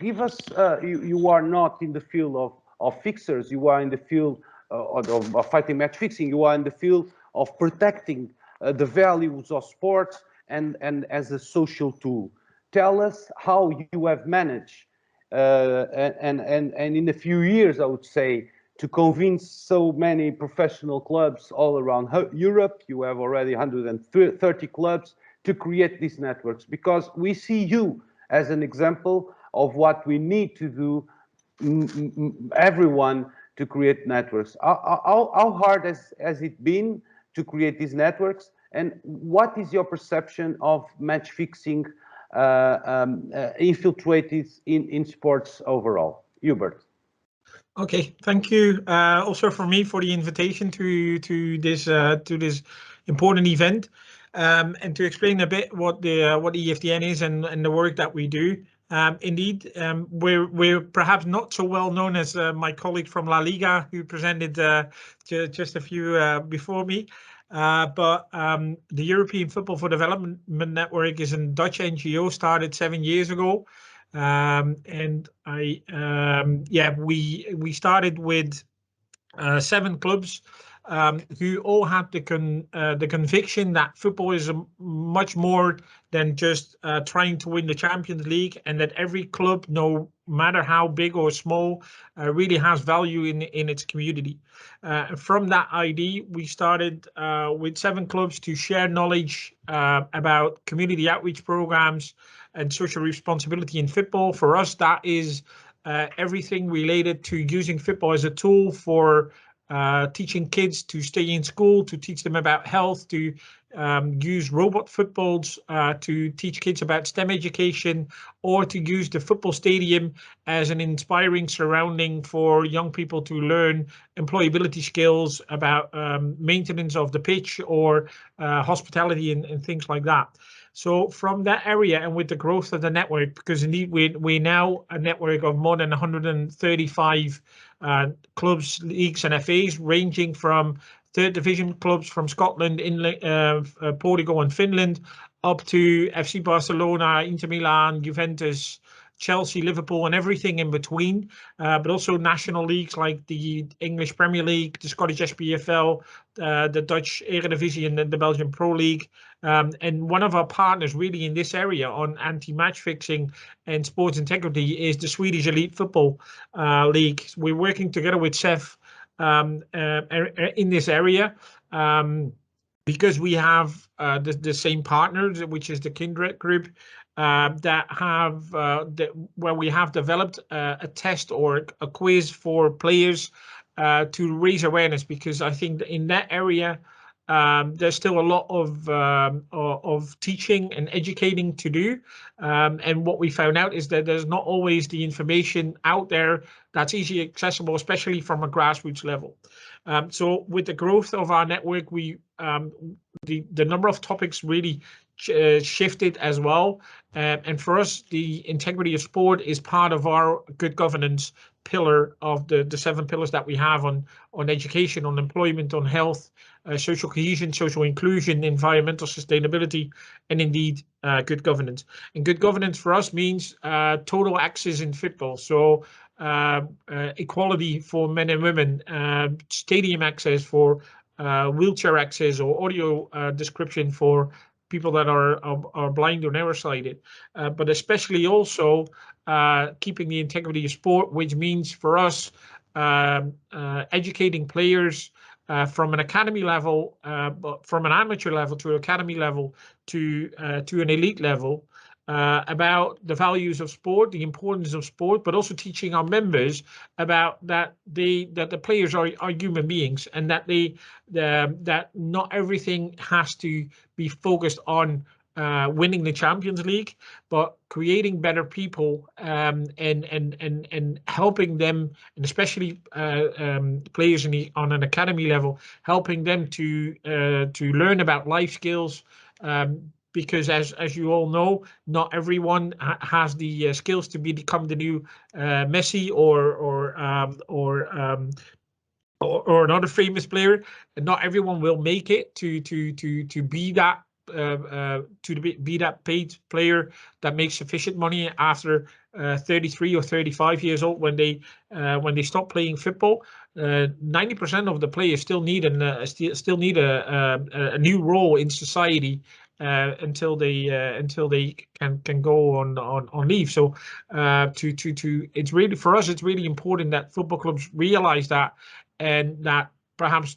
Give us, you are not in the field of fixers, you are in the field of fighting match fixing, you are in the field of protecting the values of sports and as a social tool. Tell us how you have managed, and in a few years, I would say, to convince so many professional clubs all around Europe. You have already 130 clubs to create these networks, because we see you as an example of what we need to do, everyone, to create networks. How hard has it been to create these networks, and what is your perception of match fixing infiltrated in sports overall? Hubert. Okay, thank you also for me for the invitation to this important event, and to explain a bit what EFDN is and the work that we do. Indeed, we're perhaps not so well known as my colleague from La Liga, who presented just a few before me. But the European Football for Development Network is a Dutch NGO started 7 years ago. And we started with 7 clubs who all had the conviction that football is much more than just trying to win the Champions League, and that every club, no matter how big or small, really has value in its community. From that idea, we started with 7 clubs to share knowledge about community outreach programs and social responsibility in football. For us, that is everything related to using football as a tool for teaching kids to stay in school, to teach them about health, to use robot footballs, to teach kids about STEM education, or to use the football stadium as an inspiring surrounding for young people to learn employability skills about maintenance of the pitch or hospitality and things like that. So from that area, and with the growth of the network, because indeed we're now a network of more than 135 clubs, leagues and FAs, ranging from 3rd division clubs from Scotland, Portugal and Finland, up to FC Barcelona, Inter Milan, Juventus, Chelsea, Liverpool, and everything in between, but also national leagues like the English Premier League, the Scottish SPFL, the Dutch Eredivisie, and the Belgian Pro League. And one of our partners really in this area on anti-match fixing and sports integrity is the Swedish Elite Football League. We're working together with SEF in this area, because we have the same partners, which is the Kindred Group, that have where we have developed a test or a quiz for players to raise awareness, because I think that in that area there's still a lot of teaching and educating to do, and what we found out is that there's not always the information out there that's easily accessible, especially from a grassroots level. So with the growth of our network, we the number of topics really shifted as well, and for us the integrity of sport is part of our good governance pillar of the 7 pillars that we have on education, on employment, on health, social cohesion, social inclusion, environmental sustainability, and indeed good governance. And good governance for us means total access in football, so equality for men and women, stadium access for wheelchair access, or audio description for people that are blind or narrow-sighted, but especially also keeping the integrity of sport, which means for us educating players from an academy level, but from an amateur level to academy level to an elite level, about the values of sport, the importance of sport, but also teaching our members about that the players are human beings, and that that not everything has to be focused on winning the Champions League, but creating better people, and helping them, and especially players on an academy level, helping them to learn about life skills, because as you all know, not everyone has the skills to become the new Messi or another famous player. And not everyone will make it to be that be that paid player that makes sufficient money after 33 or 35 years old when they stop playing football. 90% of the players still need a new role in society until they can go on leave. So it's really, for us, it's really important that football clubs realize that, and that perhaps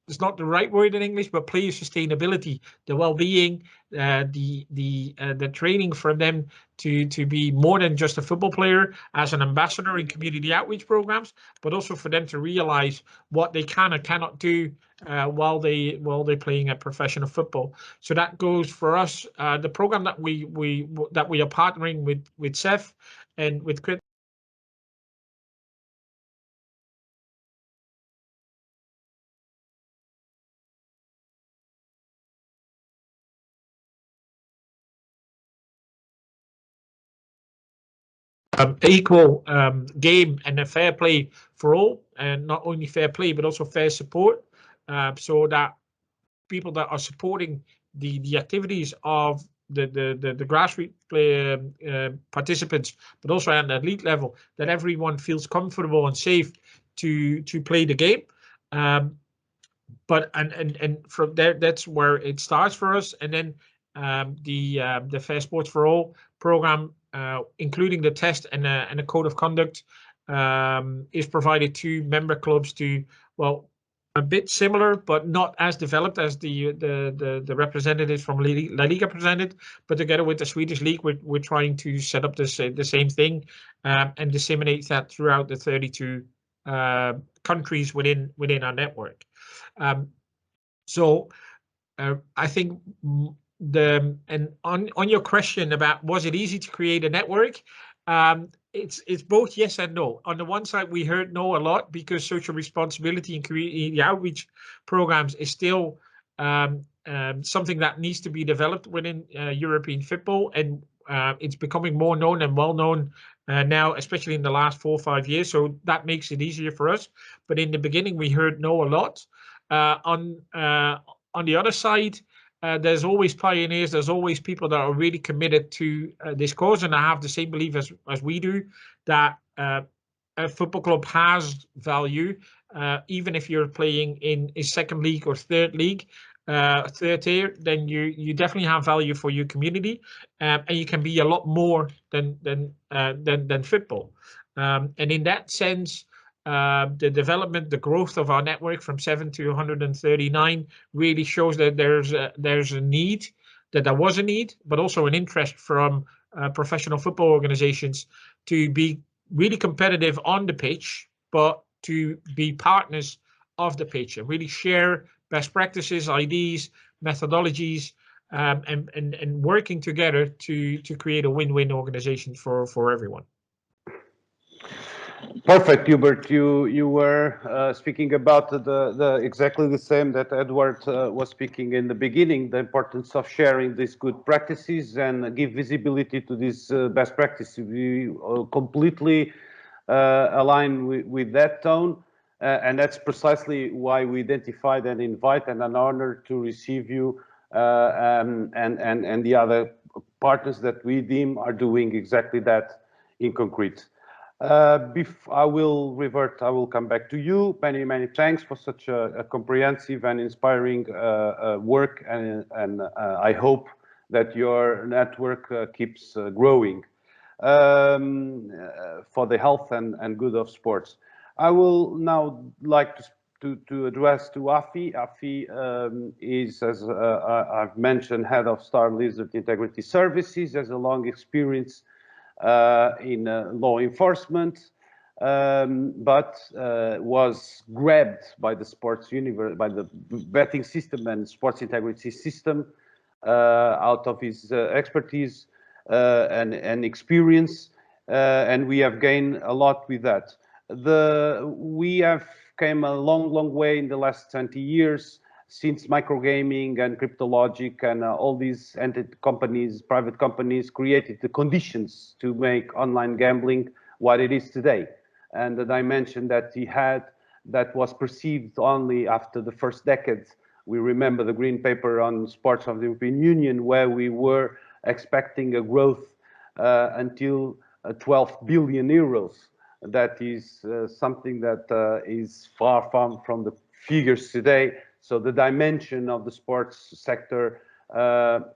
it's not the right word in English, but player sustainability, the well-being, the training for them to be more than just a football player, as an ambassador in community outreach programs, but also for them to realize what they can and cannot do while they're playing a professional football. So that goes for us. The program that we are partnering with CEF and with equal game and a fair play for all, and not only fair play but also fair support, so that people that are supporting the activities of the grassroots participants, but also at the elite level, that everyone feels comfortable and safe to play the game. But from there, that's where it starts for us. And then the Fair Sports for All program, including the test and a code of conduct, is provided to member clubs to, well, a bit similar, but not as developed as the representatives from La Liga presented. But together with the Swedish League, we're trying to set up the same thing and disseminate that throughout the 32 countries within our network. So I think on your question about was it easy to create a network, it's both yes and no. On the one side, we heard no a lot because social responsibility and community outreach programs is still something that needs to be developed within European football, and it's becoming more known and well known now, especially in the last 4 or 5 years. So that makes it easier for us. But in the beginning, we heard no a lot. On the other side, there's always pioneers. There's always people that are really committed to this cause, and I have the same belief as we do, that a football club has value, even if you're playing in a second league or third league, third tier. Then you definitely have value for your community, and you can be a lot more than football. And in that sense, the development, the growth of our network from 7 to 139 really shows that there's a need, that there was a need, but also an interest from professional football organizations to be really competitive on the pitch, but to be partners of the pitch and really share best practices, ideas, methodologies, and working together to create a win-win organization for everyone. Perfect, Hubert. You were speaking about the exactly the same that Edward was speaking in the beginning, the importance of sharing these good practices and give visibility to these best practices. We completely align with that tone, and that's precisely why we identified and invite, and an honor to receive you and the other partners that we deem are doing exactly that in concrete. I will come back to you. Many thanks for such a comprehensive and inspiring work, and I hope that your network keeps growing for the health and good of sports. I will now like to address to Afi. Afi is, as I've mentioned, head of Star Lizard Integrity Services, has a long experience in law enforcement, but was grabbed by the sports universe, by the betting system and sports integrity system out of his expertise and experience, and we have gained a lot with that. We have came a long way in the last 20 years since microgaming and cryptologic and all these companies, private companies, created the conditions to make online gambling what it is today. And the dimension that he had that was perceived only after the first decade. We remember the green paper on sports of the European Union, where we were expecting a growth until 12 billion euros. That is something that is far from the figures today. So the dimension of the sports sector and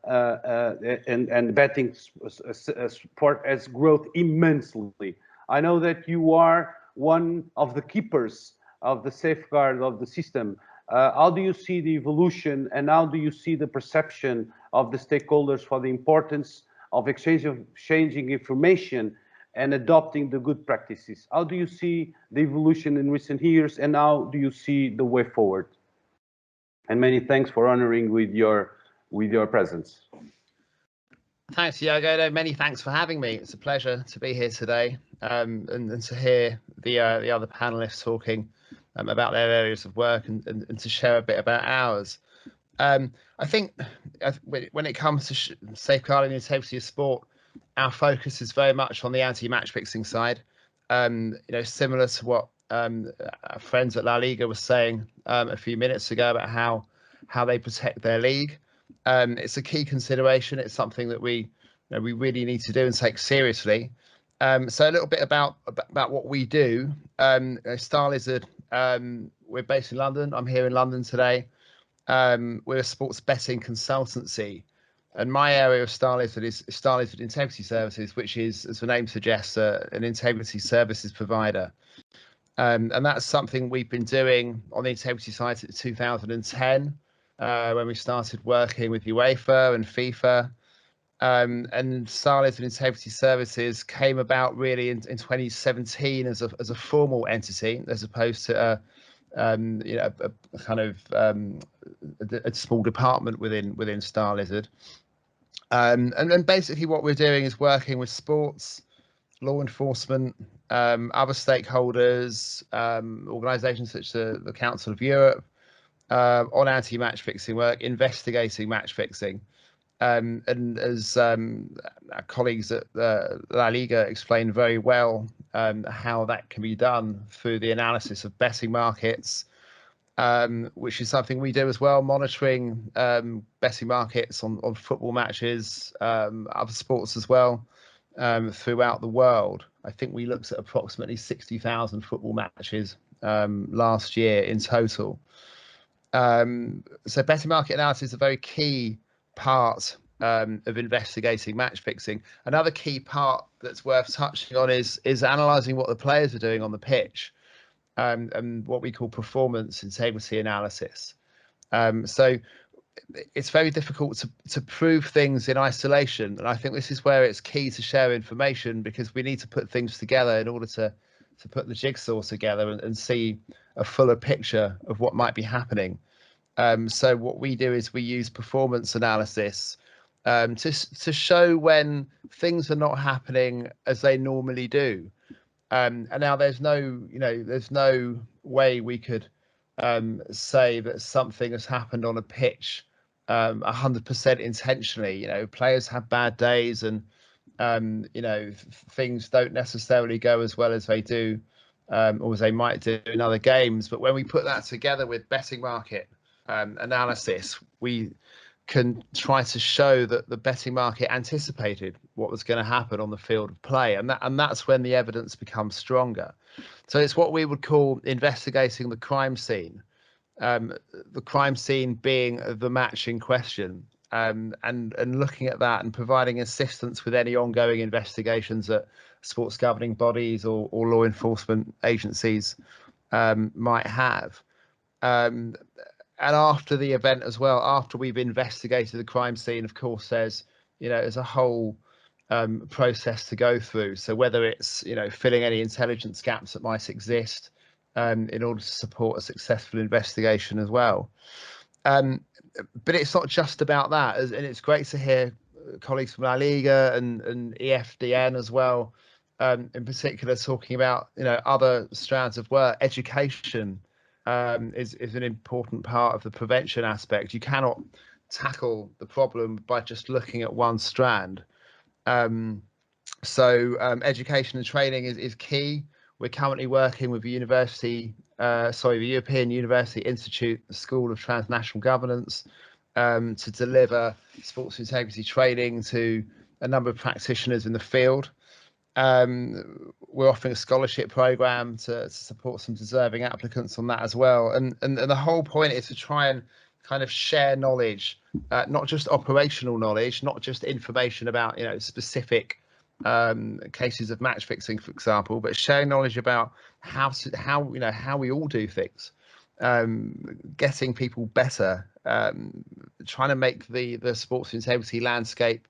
betting sport has growth immensely. I know that you are one of the keepers of the safeguard of the system. How do you see the evolution, and how do you see the perception of the stakeholders for the importance of exchanging information and adopting the good practices? How do you see the evolution in recent years, and how do you see the way forward? And many thanks for honoring with your presence. Thanks, Diogo. No, many thanks for having me. It's a pleasure to be here today and to hear the other panelists talking about their areas of work and to share a bit about ours. I think when it comes to safeguarding the integrity of sport, our focus is very much on the anti-match fixing side. Similar to what our friends at La Liga were saying a few minutes ago about how they protect their league. It's a key consideration. It's something that we really need to do and take seriously. So a little bit about what we do. Star Lizard, we're based in London. I'm here in London today. We're a sports betting consultancy, and my area of Star Lizard is Star Lizard Integrity Services, which is, as the name suggests, an integrity services provider. And that's something we've been doing on the integrity side since 2010, when we started working with UEFA and FIFA. And Star Lizard Integrity Services came about really in 2017 as a formal entity, as opposed to a kind of a small department within Star Lizard. And then basically what we're doing is working with sports, law enforcement, other stakeholders, organisations such as the Council of Europe, on anti-match fixing work, investigating match fixing. And as our colleagues at La Liga explained very well, how that can be done through the analysis of betting markets, which is something we do as well, monitoring betting markets on football matches, other sports as well, throughout the world. I think we looked at approximately 60,000 football matches last year in total. So betting market analysis is a very key part of investigating match fixing. Another key part that's worth touching on is analysing what the players are doing on the pitch, and what we call performance integrity analysis. So it's very difficult to prove things in isolation, and I think this is where it's key to share information, because we need to put things together in order to put the jigsaw together and see a fuller picture of what might be happening. So what we do is we use performance analysis to show when things are not happening as they normally do. And now there's no way we could say that something has happened on a pitch 100% intentionally. Players have bad days, and things don't necessarily go as well as they do, or as they might do in other games. But when we put that together with betting market analysis, we can try to show that the betting market anticipated what was going to happen on the field of play, and that's when the evidence becomes stronger. So it's what we would call investigating the crime scene, the crime scene being the match in question, and looking at that and providing assistance with any ongoing investigations that sports governing bodies or law enforcement agencies might have. And after the event as well, after we've investigated the crime scene, of course, there's a whole process to go through. So whether it's filling any intelligence gaps that might exist in order to support a successful investigation as well. But it's not just about that, and it's great to hear colleagues from La Liga and EFDN as well, in particular, talking about other strands of work, education. is an important part of the prevention aspect. You cannot tackle the problem by just looking at one strand. So education and training is key. We're currently working with the European University Institute School of Transnational Governance to deliver sports integrity training to a number of practitioners in the field. We're offering a scholarship program to support some deserving applicants on that as well. And the whole point is to try and kind of share knowledge, not just operational knowledge, not just information about, you know, specific cases of match fixing, for example, but sharing knowledge about how we all do things, getting people better, trying to make the sports integrity landscape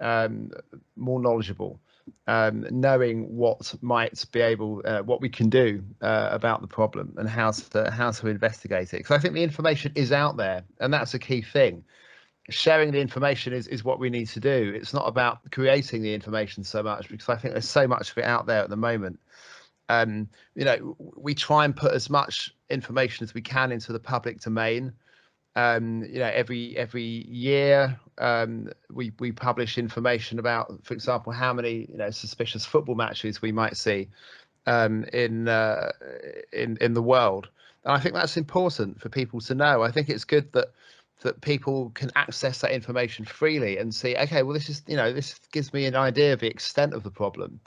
more knowledgeable, knowing what we can do about the problem and how to investigate it. Because I think the information is out there, and that's a key thing. Sharing the information is what we need to do. It's not about creating the information so much, because I think there's so much of it out there at the moment. You know, we try and put as much information as we can into the public domain. You know, every year we publish information about, for example, how many, you know, suspicious football matches we might see in the world, and I think that's important for people to know. I think it's good that people can access that information freely and see, okay, well, this is, you know, this gives me an idea of the extent of the problem.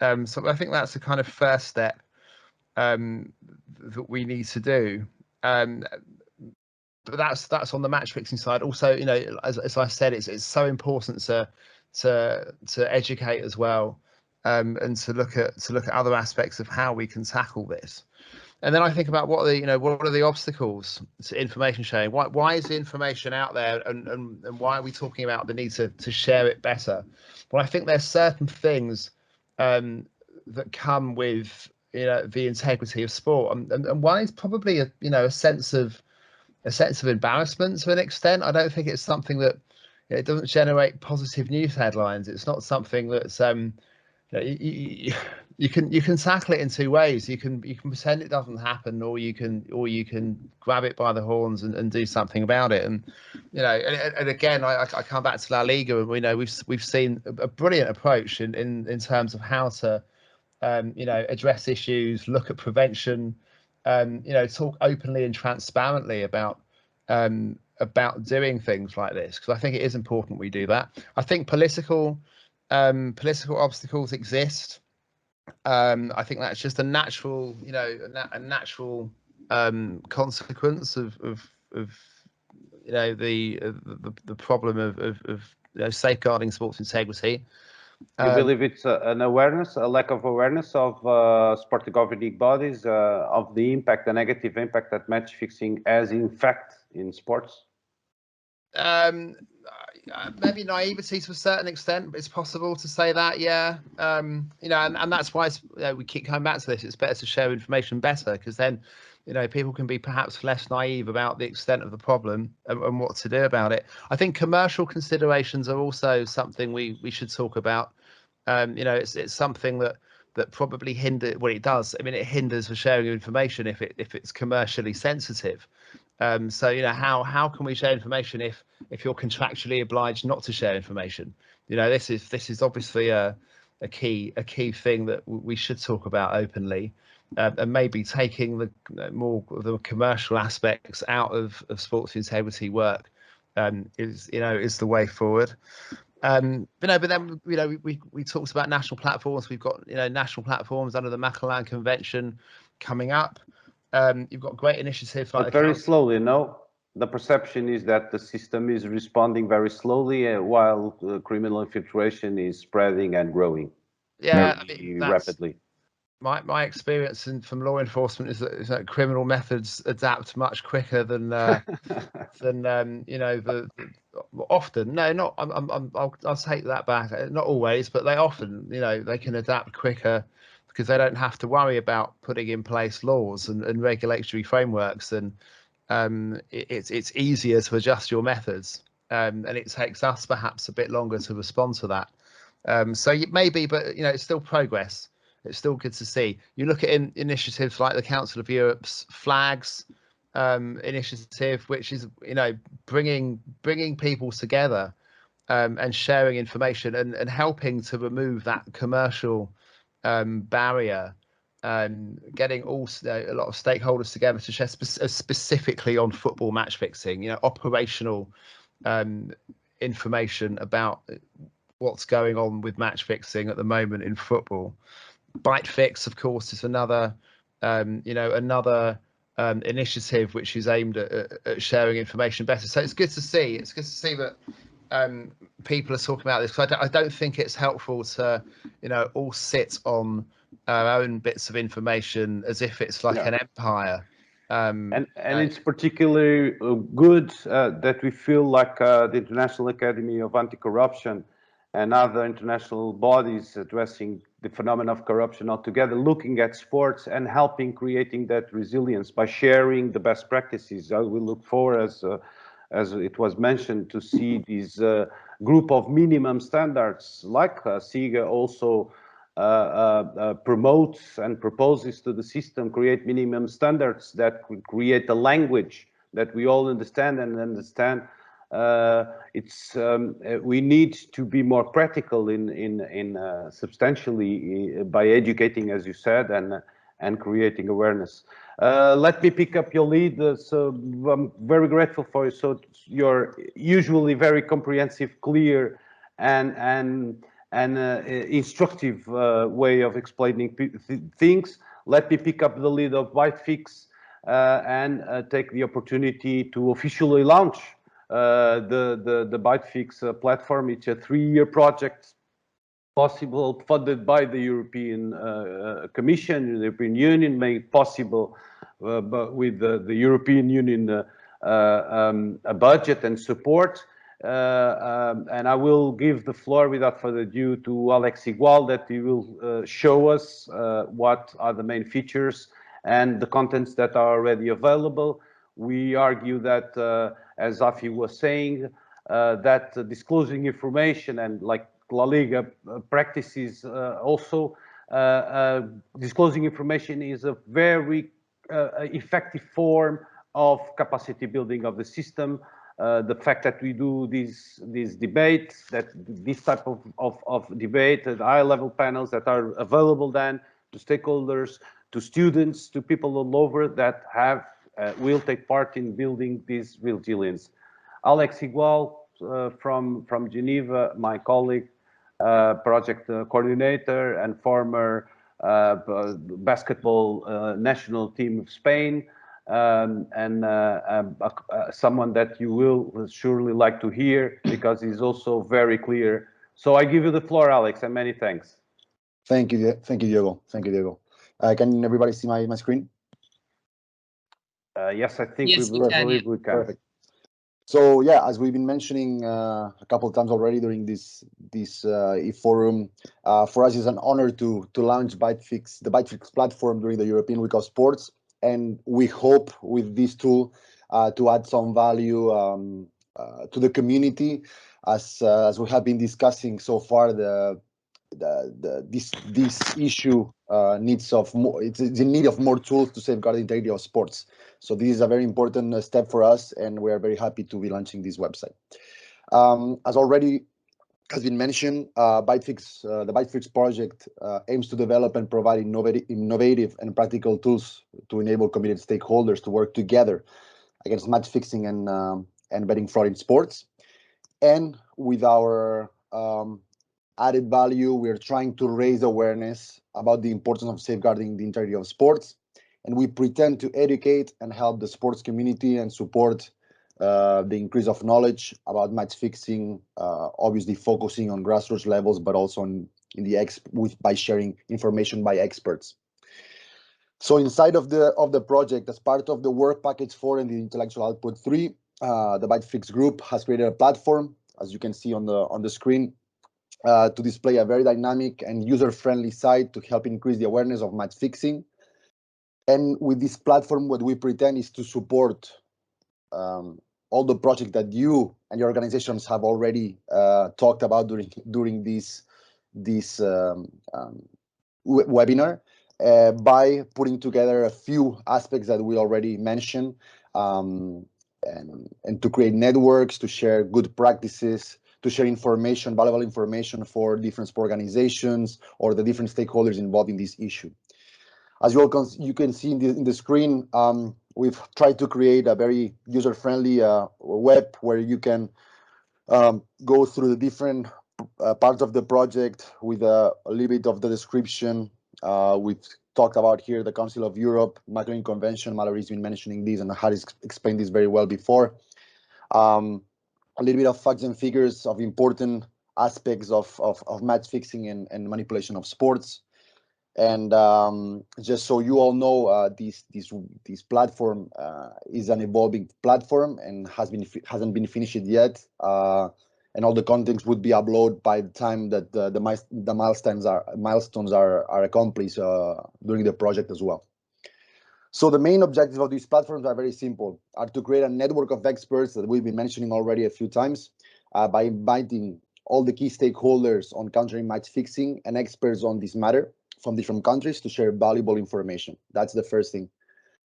So I think that's the kind of first step that we need to do. But that's on the match fixing side. Also, you know, as I said, it's so important to educate as well, and to look at other aspects of how we can tackle this. And then I think about what are the obstacles to information sharing? Why is the information out there, and why are we talking about the need to share it better? Well, I think there's certain things that come with, you know, the integrity of sport, and one is probably a sense of embarrassment to an extent. I don't think it's something that, you know, it doesn't generate positive news headlines. It's not something that's you can tackle it in two ways. You can pretend it doesn't happen, or you can grab it by the horns and do something about it. And, you know, and again, I come back to La Liga, and we know we've seen a brilliant approach in terms of how to you know, address issues, look at prevention, you know, talk openly and transparently about doing things like this, because I think it is important we do that. I think political obstacles exist. I think that's just a natural, you know, a natural consequence of you know, the problem of you know, safeguarding sports integrity. You believe it's a lack of awareness of sport governing bodies of the impact, the negative impact that match fixing has in fact in sports? Maybe naivety to a certain extent, but it's possible to say that, yeah. You know, and that's why you know, we keep coming back to this. It's better to share information better, because then, you know, people can be perhaps less naive about the extent of the problem and what to do about it. I think commercial considerations are also something we should talk about. You know, it's something that probably hinders. Well, it does. I mean, it hinders the sharing of information if it's commercially sensitive. So, you know, how can we share information if you're contractually obliged not to share information? You know, this is obviously a key thing that we should talk about openly, and maybe taking the more of the commercial aspects out of sports integrity work is the way forward. But then, you know, we talked about national platforms. We've got, you know, national platforms under the Matalan Convention coming up. You've got great initiatives like, but very slowly. No, the perception is that the system is responding very slowly, while criminal infiltration is spreading and growing. Yeah, very, I mean, rapidly. My experience from law enforcement is that criminal methods adapt much quicker than you know, often. No, not. I'll take that back. Not always, but they often, you know, they can adapt quicker because they don't have to worry about putting in place laws and regulatory frameworks, and it's easier to adjust your methods, and it takes us perhaps a bit longer to respond to that. So maybe, but you know, it's still progress. it's still good to see. You look at initiatives like the Council of Europe's Flags initiative, which is, you know, bringing people together and sharing information and helping to remove that commercial barrier, getting a lot of stakeholders together to share specifically on football match fixing, you know, operational information about what's going on with match fixing at the moment in football. BiteFix, of course, is another initiative which is aimed at sharing information better. So it's good to see. It's good to see that people are talking about this, because I don't think it's helpful to, you know, all sit on our own bits of information as if it's like an empire. And it's particularly good that we feel like the International Academy of Anti-Corruption and other international bodies addressing the phenomenon of corruption altogether, looking at sports and helping creating that resilience by sharing the best practices. I will look for, as it was mentioned, to see this group of minimum standards, like SIGA also promotes and proposes to the system, create minimum standards that could create a language that we all understand and understand. We need to be more practical in substantially by educating, as you said, and creating awareness. Let me pick up your lead. So I'm very grateful for you. So your usually very comprehensive, clear, and instructive way of explaining things. Let me pick up the lead of BiteFix and take the opportunity to officially launch the BiteFix platform. It's a 3-year project, possible, funded by the European Commission, the European Union, made possible but with the European Union a budget and support. And I will give the floor without further ado to Alex Igual, that he will show us what are the main features and the contents that are already available. We argue that, as Afi was saying, that disclosing information and like La Liga practices also, disclosing information is a very effective form of capacity building of the system. The fact that we do this debate, that this type of debate at high-level panels that are available then to stakeholders, to students, to people all over that have will take part in building this resilience. Alex Igual from Geneva, my colleague, project coordinator and former basketball national team of Spain, and someone that you will surely like to hear because he's also very clear. So I give you the floor, Alex, and many thanks. Thank you, Diego. Thank you, Diego. Can everybody see my screen? Yes, I think yes, we can. Perfect. So yeah, as we've been mentioning a couple of times already during this e-forum, for us it's an honor to launch BiteFix, the BiteFix platform during the European Week of Sports, and we hope with this tool to add some value to the community, as we have been discussing so far. This issue needs of more. It's in need of more tools to safeguard the integrity of sports. So this is a very important step for us, and we are very happy to be launching this website. As already has been mentioned, the BiteFix project aims to develop and provide innovative and practical tools to enable committed stakeholders to work together against match fixing and betting fraud in sports. And with our added value, we are trying to raise awareness about the importance of safeguarding the integrity of sports, and we pretend to educate and help the sports community and support the increase of knowledge about match fixing, obviously focusing on grassroots levels, but also by sharing information by experts. So inside of the project, as part of the work package 4 and the intellectual output 3, the BiteFix group has created a platform, as you can see on the screen, to display a very dynamic and user-friendly site to help increase the awareness of match fixing. And with this platform, what we pretend is to support all the projects that you and your organizations have already talked about during this webinar by putting together a few aspects that we already mentioned, and to create networks, to share good practices, to share information, valuable information for different sport organizations or the different stakeholders involved in this issue. As you can see in the screen, we've tried to create a very user-friendly web where you can go through the different parts of the project with a little bit of the description. We've talked about here the Council of Europe, Maclean Convention. Mallory's been mentioning this and Harris explained this very well before. A little bit of facts and figures of important aspects of match fixing and manipulation of sports. And just so you all know, this platform is an evolving platform and hasn't been finished yet. And all the contents would be uploaded by the time that the milestones are accomplished during the project as well. So the main objectives of these platforms are very simple: are to create a network of experts that we've been mentioning already a few times, by inviting all the key stakeholders on countering match fixing and experts on this matter from different countries to share valuable information. That's the first thing.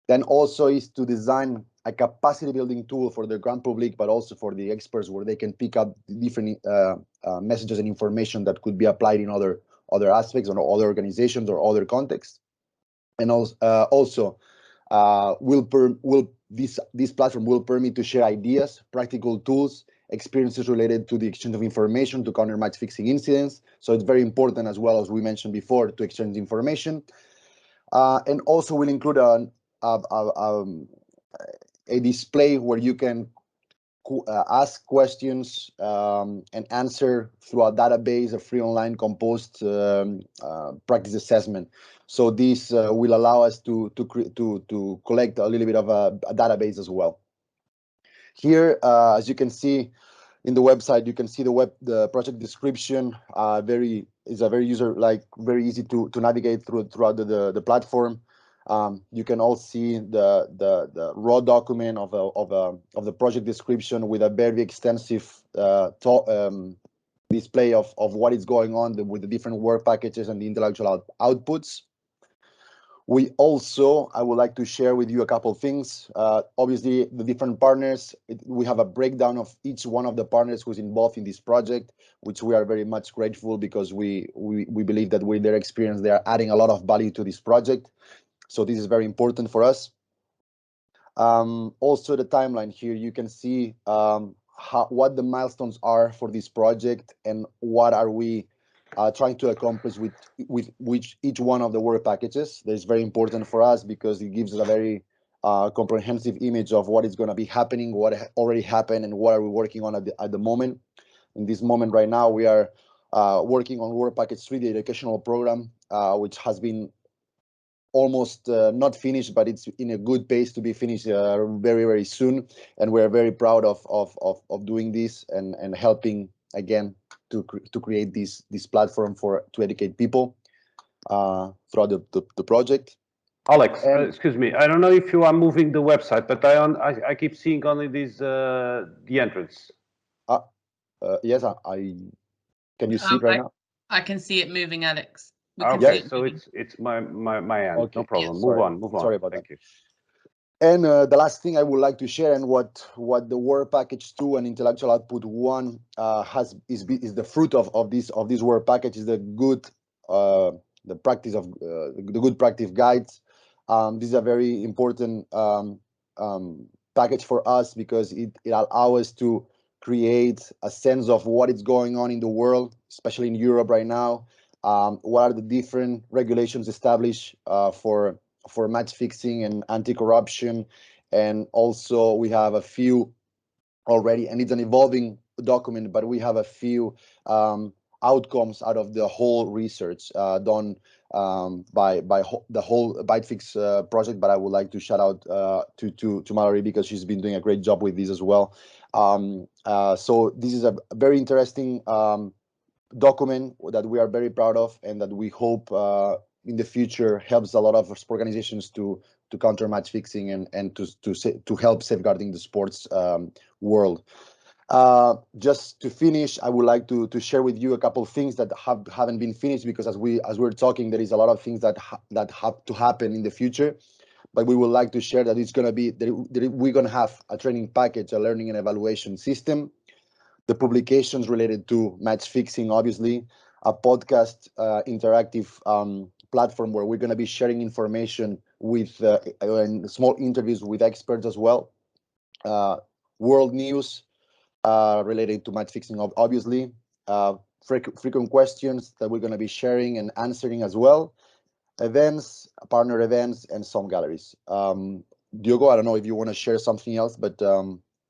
Then also is to design a capacity building tool for the grand public, but also for the experts, where they can pick up different messages and information that could be applied in other aspects or other organizations or other contexts. And also this platform will permit to share ideas, practical tools, experiences related to the exchange of information to counter match fixing incidents. So it's very important, as well as we mentioned before, to exchange information. And also will include a display where you can ask questions and answer through a database, a free online composed practice assessment. So this will allow us to collect a little bit of a database as well. Here, as you can see in the website, you can see the project description. It's a very user-like, very easy to navigate throughout the platform. You can all see the raw document of the project description with a very extensive display of what is going on with the different work packages and the intellectual outputs. We also, I would like to share with you a couple of things. Obviously, the different partners, we have a breakdown of each one of the partners who's involved in this project, which we are very much grateful, because we believe that with their experience, they are adding a lot of value to this project. So this is very important for us. Also, the timeline here, you can see what the milestones are for this project and what are we trying to accomplish with each one of the work packages. That is very important for us because it gives us a very comprehensive image of what is going to be happening, what already happened, and what are we working on at the moment. In this moment right now, we are working on work package 3, the educational program, which has been almost not finished, but it's in a good pace to be finished very, very soon. And we're very proud of doing this and helping again to create this platform to educate people throughout the project. Alex, excuse me. I don't know if you are moving the website, but I keep seeing only this the entrance. Yes, can you see it right now? I can see it moving, Alex. Okay, so it's my end. Okay. No problem. Yeah, move on. Sorry about Thank that. you. And the last thing I would like to share, and what the work package 2 and intellectual output 1 is the fruit of this work package, is the good practice guides. This is a very important package for us because it allows us to create a sense of what is going on in the world, especially in Europe right now. What are the different regulations established for match fixing and anti-corruption? And also we have a few already, and it's an evolving document, but we have a few outcomes out of the whole research done by the whole BEACTIVE project. But I would like to shout out to Mallory, because she's been doing a great job with this as well. So this is a very interesting document that we are very proud of, and that we hope in the future helps a lot of sport organizations to counter match fixing and to help safeguarding the sports world. Just to finish, I would like to share with you a couple of things that haven't been finished, because as we're talking, there is a lot of things that have to happen in the future. But we would like to share that it's going to be we're going to have a training package, a learning and evaluation system, the publications related to match fixing, obviously, a podcast interactive platform where we're going to be sharing information with and small interviews with experts as well, world news related to match fixing, obviously, frequent questions that we're going to be sharing and answering as well, events, partner events, and some galleries. Diogo, I don't know if you want to share something else, but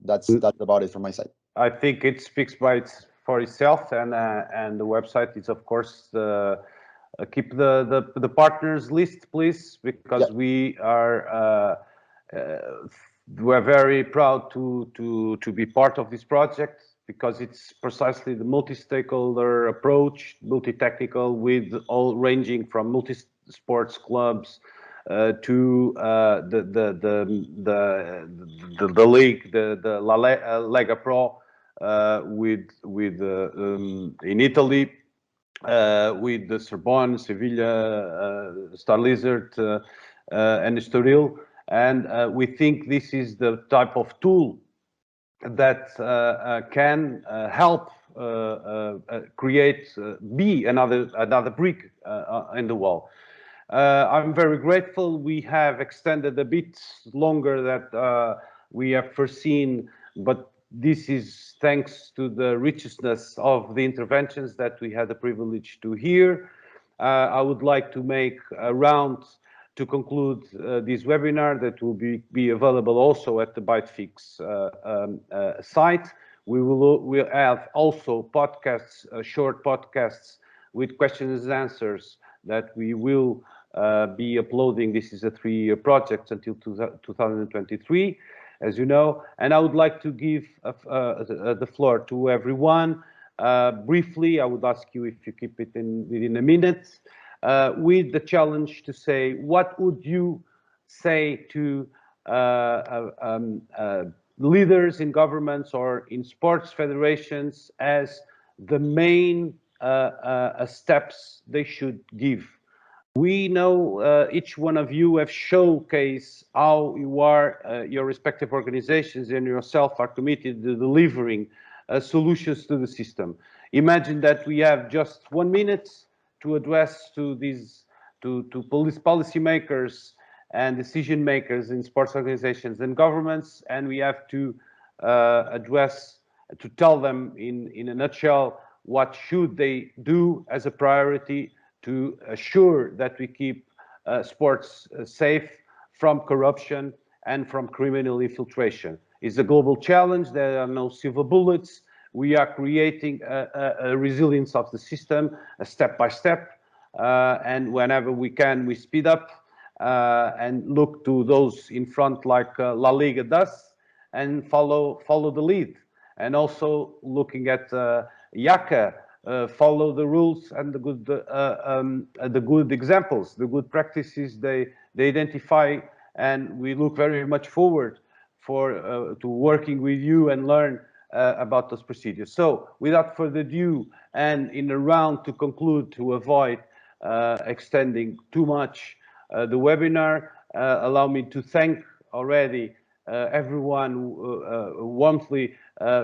that's about it from my side. I think it speaks for itself, and the website is, of course, keep the partners list, please, because we're very proud to be part of this project, because it's precisely the multi-stakeholder approach, multi-technical, with all ranging from multi-sports clubs to the league, the Lega Pro, in Italy, with the Sorbonne, Sevilla, Star Lizard, and Estoril. And we think this is the type of tool that can help be another brick in the wall. I'm very grateful. We have extended a bit longer than we have foreseen, but this is thanks to the richness of the interventions that we had the privilege to hear. I would like to make a round to conclude this webinar that will be available also at the BEACTIVE site. We'll have also podcasts, short podcasts with questions and answers that we will be uploading. This is a 3-year project until 2023, as you know. And I would like to give the floor to everyone. Briefly, I would ask you if you keep it within a minute, with the challenge to say, what would you say to leaders in governments or in sports federations as the main steps they should give? We know each one of you have showcased how your respective organizations and yourself are committed to delivering solutions to the system. Imagine that we have just 1 minute to address to policymakers and decision makers in sports organizations and governments, and we have to tell them in a nutshell what should they do as a priority to assure that we keep sports safe from corruption and from criminal infiltration. It's a global challenge. There are no silver bullets. We are creating a resilience of the system, step by step, and whenever we can, we speed up and look to those in front, like La Liga does, and follow the lead. And also looking at IACA, follow the rules and the good examples, the good practices they identify, and we look very much forward to working with you and learn about those procedures. So without further ado, and in a round to conclude, to avoid extending too much the webinar, allow me to thank already everyone warmly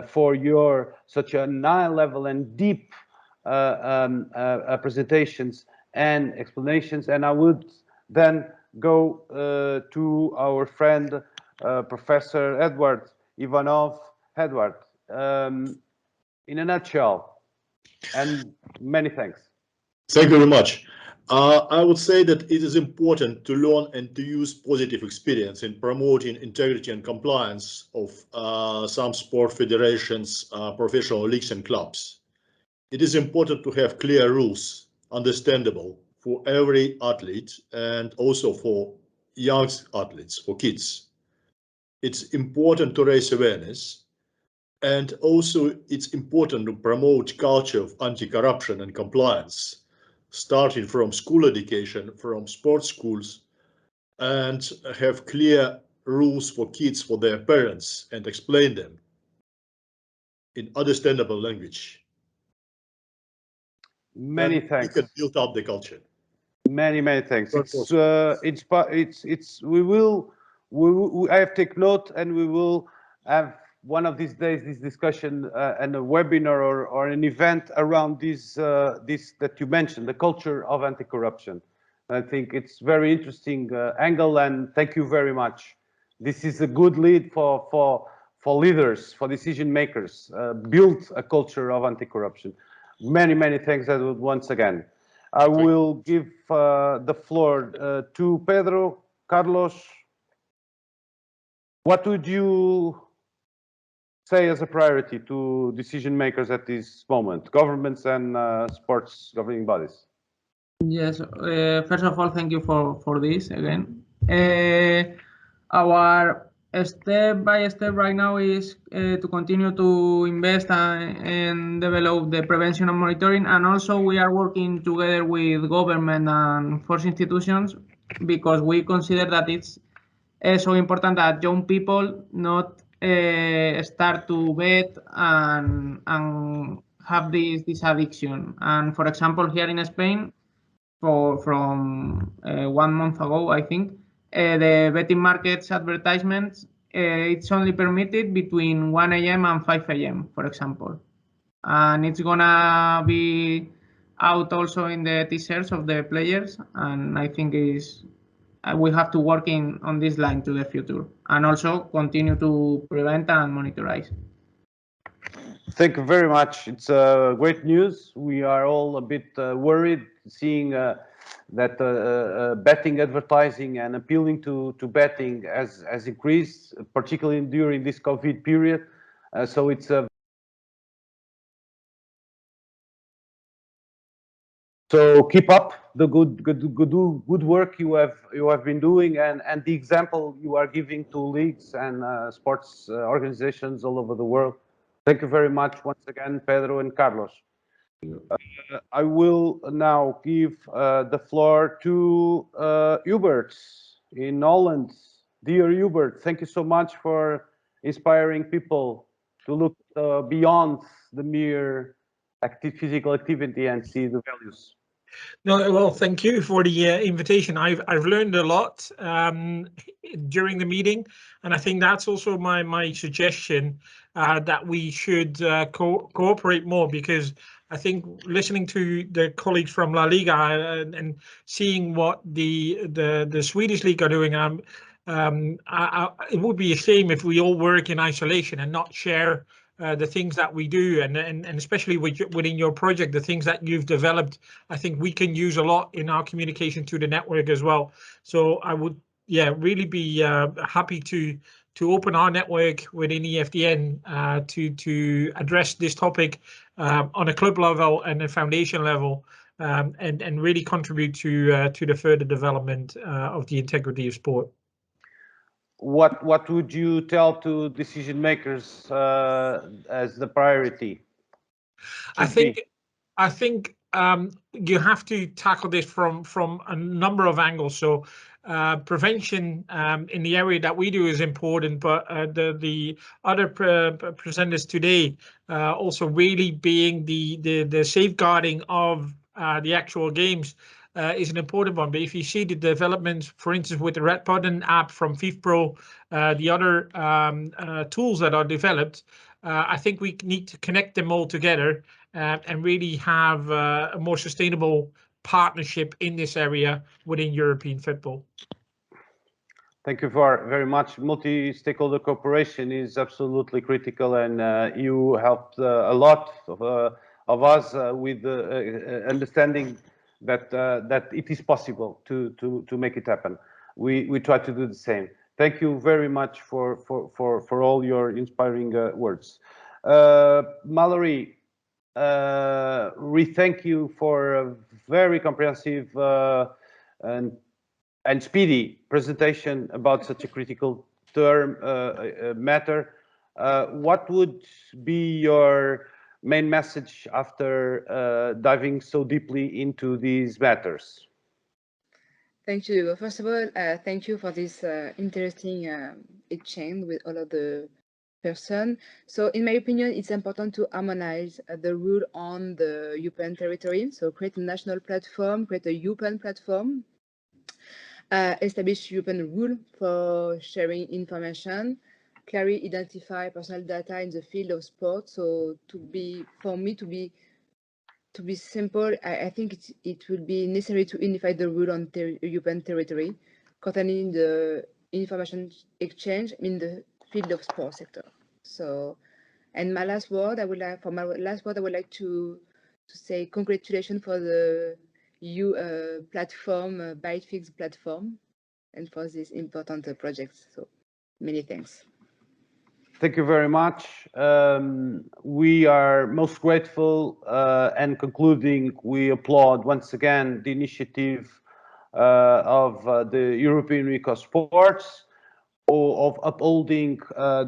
for such a high level and deep presentations and explanations. And I would then go to our friend Professor Edward Ivanov. Edward, in a nutshell, and many thanks. Thank you very much. I would say that it is important to learn and to use positive experience in promoting integrity and compliance of some sport federations, professional leagues and clubs. It is important to have clear rules, understandable for every athlete and also for young athletes, for kids. It's important to raise awareness, and also it's important to promote culture of anti-corruption and compliance, starting from school education, from sports schools, and have clear rules for kids, for their parents, and explain them. in understandable language. Many then thanks. We can build up the culture. Many thanks. Of I have taken note, and we will have one of these days this discussion and a webinar or an event around this that you mentioned, the culture of anti-corruption. I think it's very interesting angle, and thank you very much. This is a good lead for leaders, for decision makers. Build a culture of anti-corruption. Many thanks once again. I will give the floor to Pedro. Carlos, what would you say as a priority to decision makers at this moment, governments and sports governing bodies? Yes, first of all, thank you for this again. Our step by step right now is to continue to invest and develop the prevention and monitoring, and also we are working together with government and force institutions because we consider that it's so important that young people not start to bet and have this addiction. And for example, here in Spain, from 1 month ago, I think, the betting markets advertisements, it's only permitted between 1 a.m. and 5 a.m., for example. And it's gonna be out also in the t-shirts of the players. And I think we have to work on this line to the future and also continue to prevent and monitorize. Thank you very much. It's great news. We are all a bit worried seeing that betting advertising and appealing to betting has increased, particularly during this COVID period. So it's so keep up the good work you have been doing and the example you are giving to leagues and sports organizations all over the world. Thank you very much once again, Pedro and Carlos. I will now give the floor to Hubert in Holland. Dear Hubert, thank you so much for inspiring people to look beyond the mere physical activity and see the values. No, well, thank you for the invitation. I've learned a lot during the meeting, and I think that's also my suggestion that we should cooperate more, because I think listening to the colleagues from La Liga and seeing what the Swedish league are doing, it would be a shame if we all work in isolation and not share the things that we do, and especially within your project, the things that you've developed, I think we can use a lot in our communication to the network as well. So I would, really be happy to open our network within EFDN to address this topic on a club level and a foundation level, and really contribute to the further development of the integrity of sport. What would you tell to decision makers as the priority? I think you have to tackle this from a number of angles. So prevention in the area that we do is important, but the other presenters today also really being the safeguarding of the actual games is an important one. But if you see the developments, for instance, with the Red Button app from FIFPro, the other tools that are developed, I think we need to connect them all together and really have a more sustainable partnership in this area within European football. Thank you very much. Multi-stakeholder cooperation is absolutely critical, and you helped a lot of us with understanding that it is possible to make it happen. We try to do the same. Thank you very much for all your inspiring words. Mallory, we thank you for a very comprehensive and speedy presentation about such a critical matter. What would be your main message after diving so deeply into these matters? Thank you. First of all, thank you for this interesting exchange with all of the person. So in my opinion, it's important to harmonize the rule on the European territory. So create a national platform, create a European platform, establish European rule for sharing information, clearly identify personal data in the field of sport. So for me to be simple, I think it will be necessary to unify the rule on European territory concerning the information exchange in the field of sport sector. So, and my last word, I would like to say congratulations for the EU platform, BEACTIVE platform, and for this important project. So, many thanks. Thank you very much. We are most grateful, and concluding, we applaud once again the initiative of the European Week of Sports, of upholding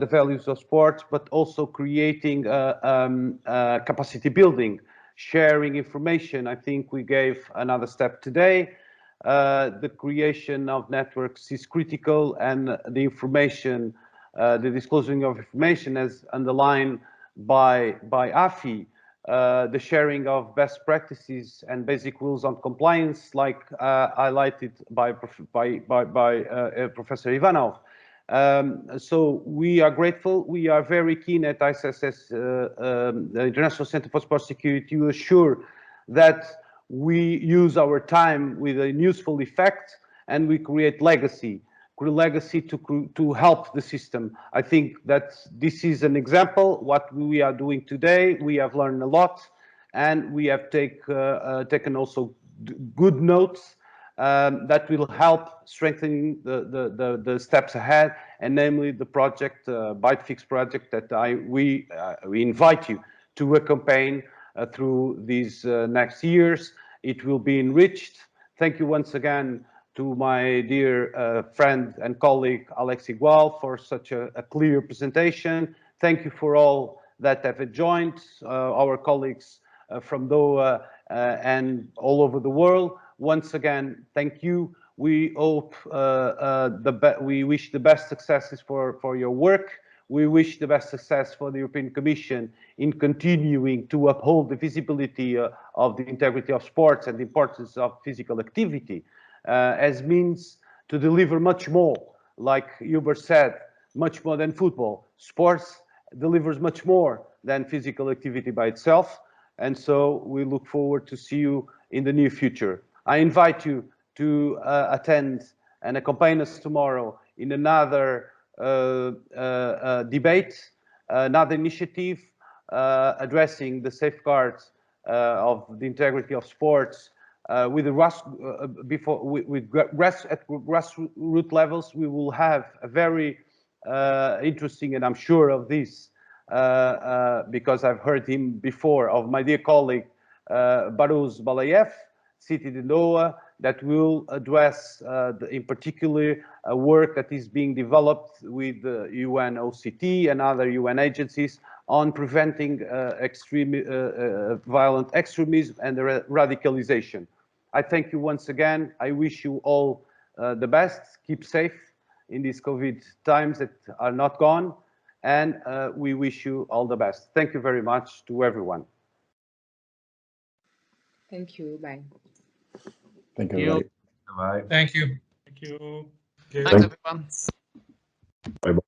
the values of sports, but also creating capacity building, sharing information. I think we gave another step today. The creation of networks is critical, and the information, the disclosing of information, as underlined by AFI, the sharing of best practices and basic rules on compliance, like highlighted by Professor Ivanov. So we are grateful. We are very keen at ICSS, the International Center for Sport Security, to assure that we use our time with a useful effect and we create legacy to help the system. I think that this is an example. What we are doing today, we have learned a lot, and we have taken also good notes that will help strengthening the steps ahead, and namely the project, BEACTIVE project, that we invite you to accompany through these next years. It will be enriched. Thank you once again to my dear friend and colleague Alex Igual for such a clear presentation. Thank you for all that have joined, our colleagues from Doha and all over the world. Once again, thank you. We hope we wish the best successes for your work. We wish the best success for the European Commission in continuing to uphold the visibility of the integrity of sports and the importance of physical activity as means to deliver much more. Like Hubert said, much more than football. Sports delivers much more than physical activity by itself. And so we look forward to see you in the near future. I invite you to attend and accompany us tomorrow in another debate, another initiative addressing the safeguards of the integrity of sports with grassroots levels. We will have a very interesting, and I'm sure of this because I've heard him before, of my dear colleague Baruz Balayev, seated in Doha, that will address in particular work that is being developed with the UNOCT and other UN agencies on preventing violent extremism and radicalization. I thank you once again. I wish you all the best. Keep safe in these COVID times that are not gone, and we wish you all the best. Thank you very much to everyone. Thank you. Bye. Thank you, everybody. Bye. Thank you. Thank you. Thanks, everyone. Bye-bye.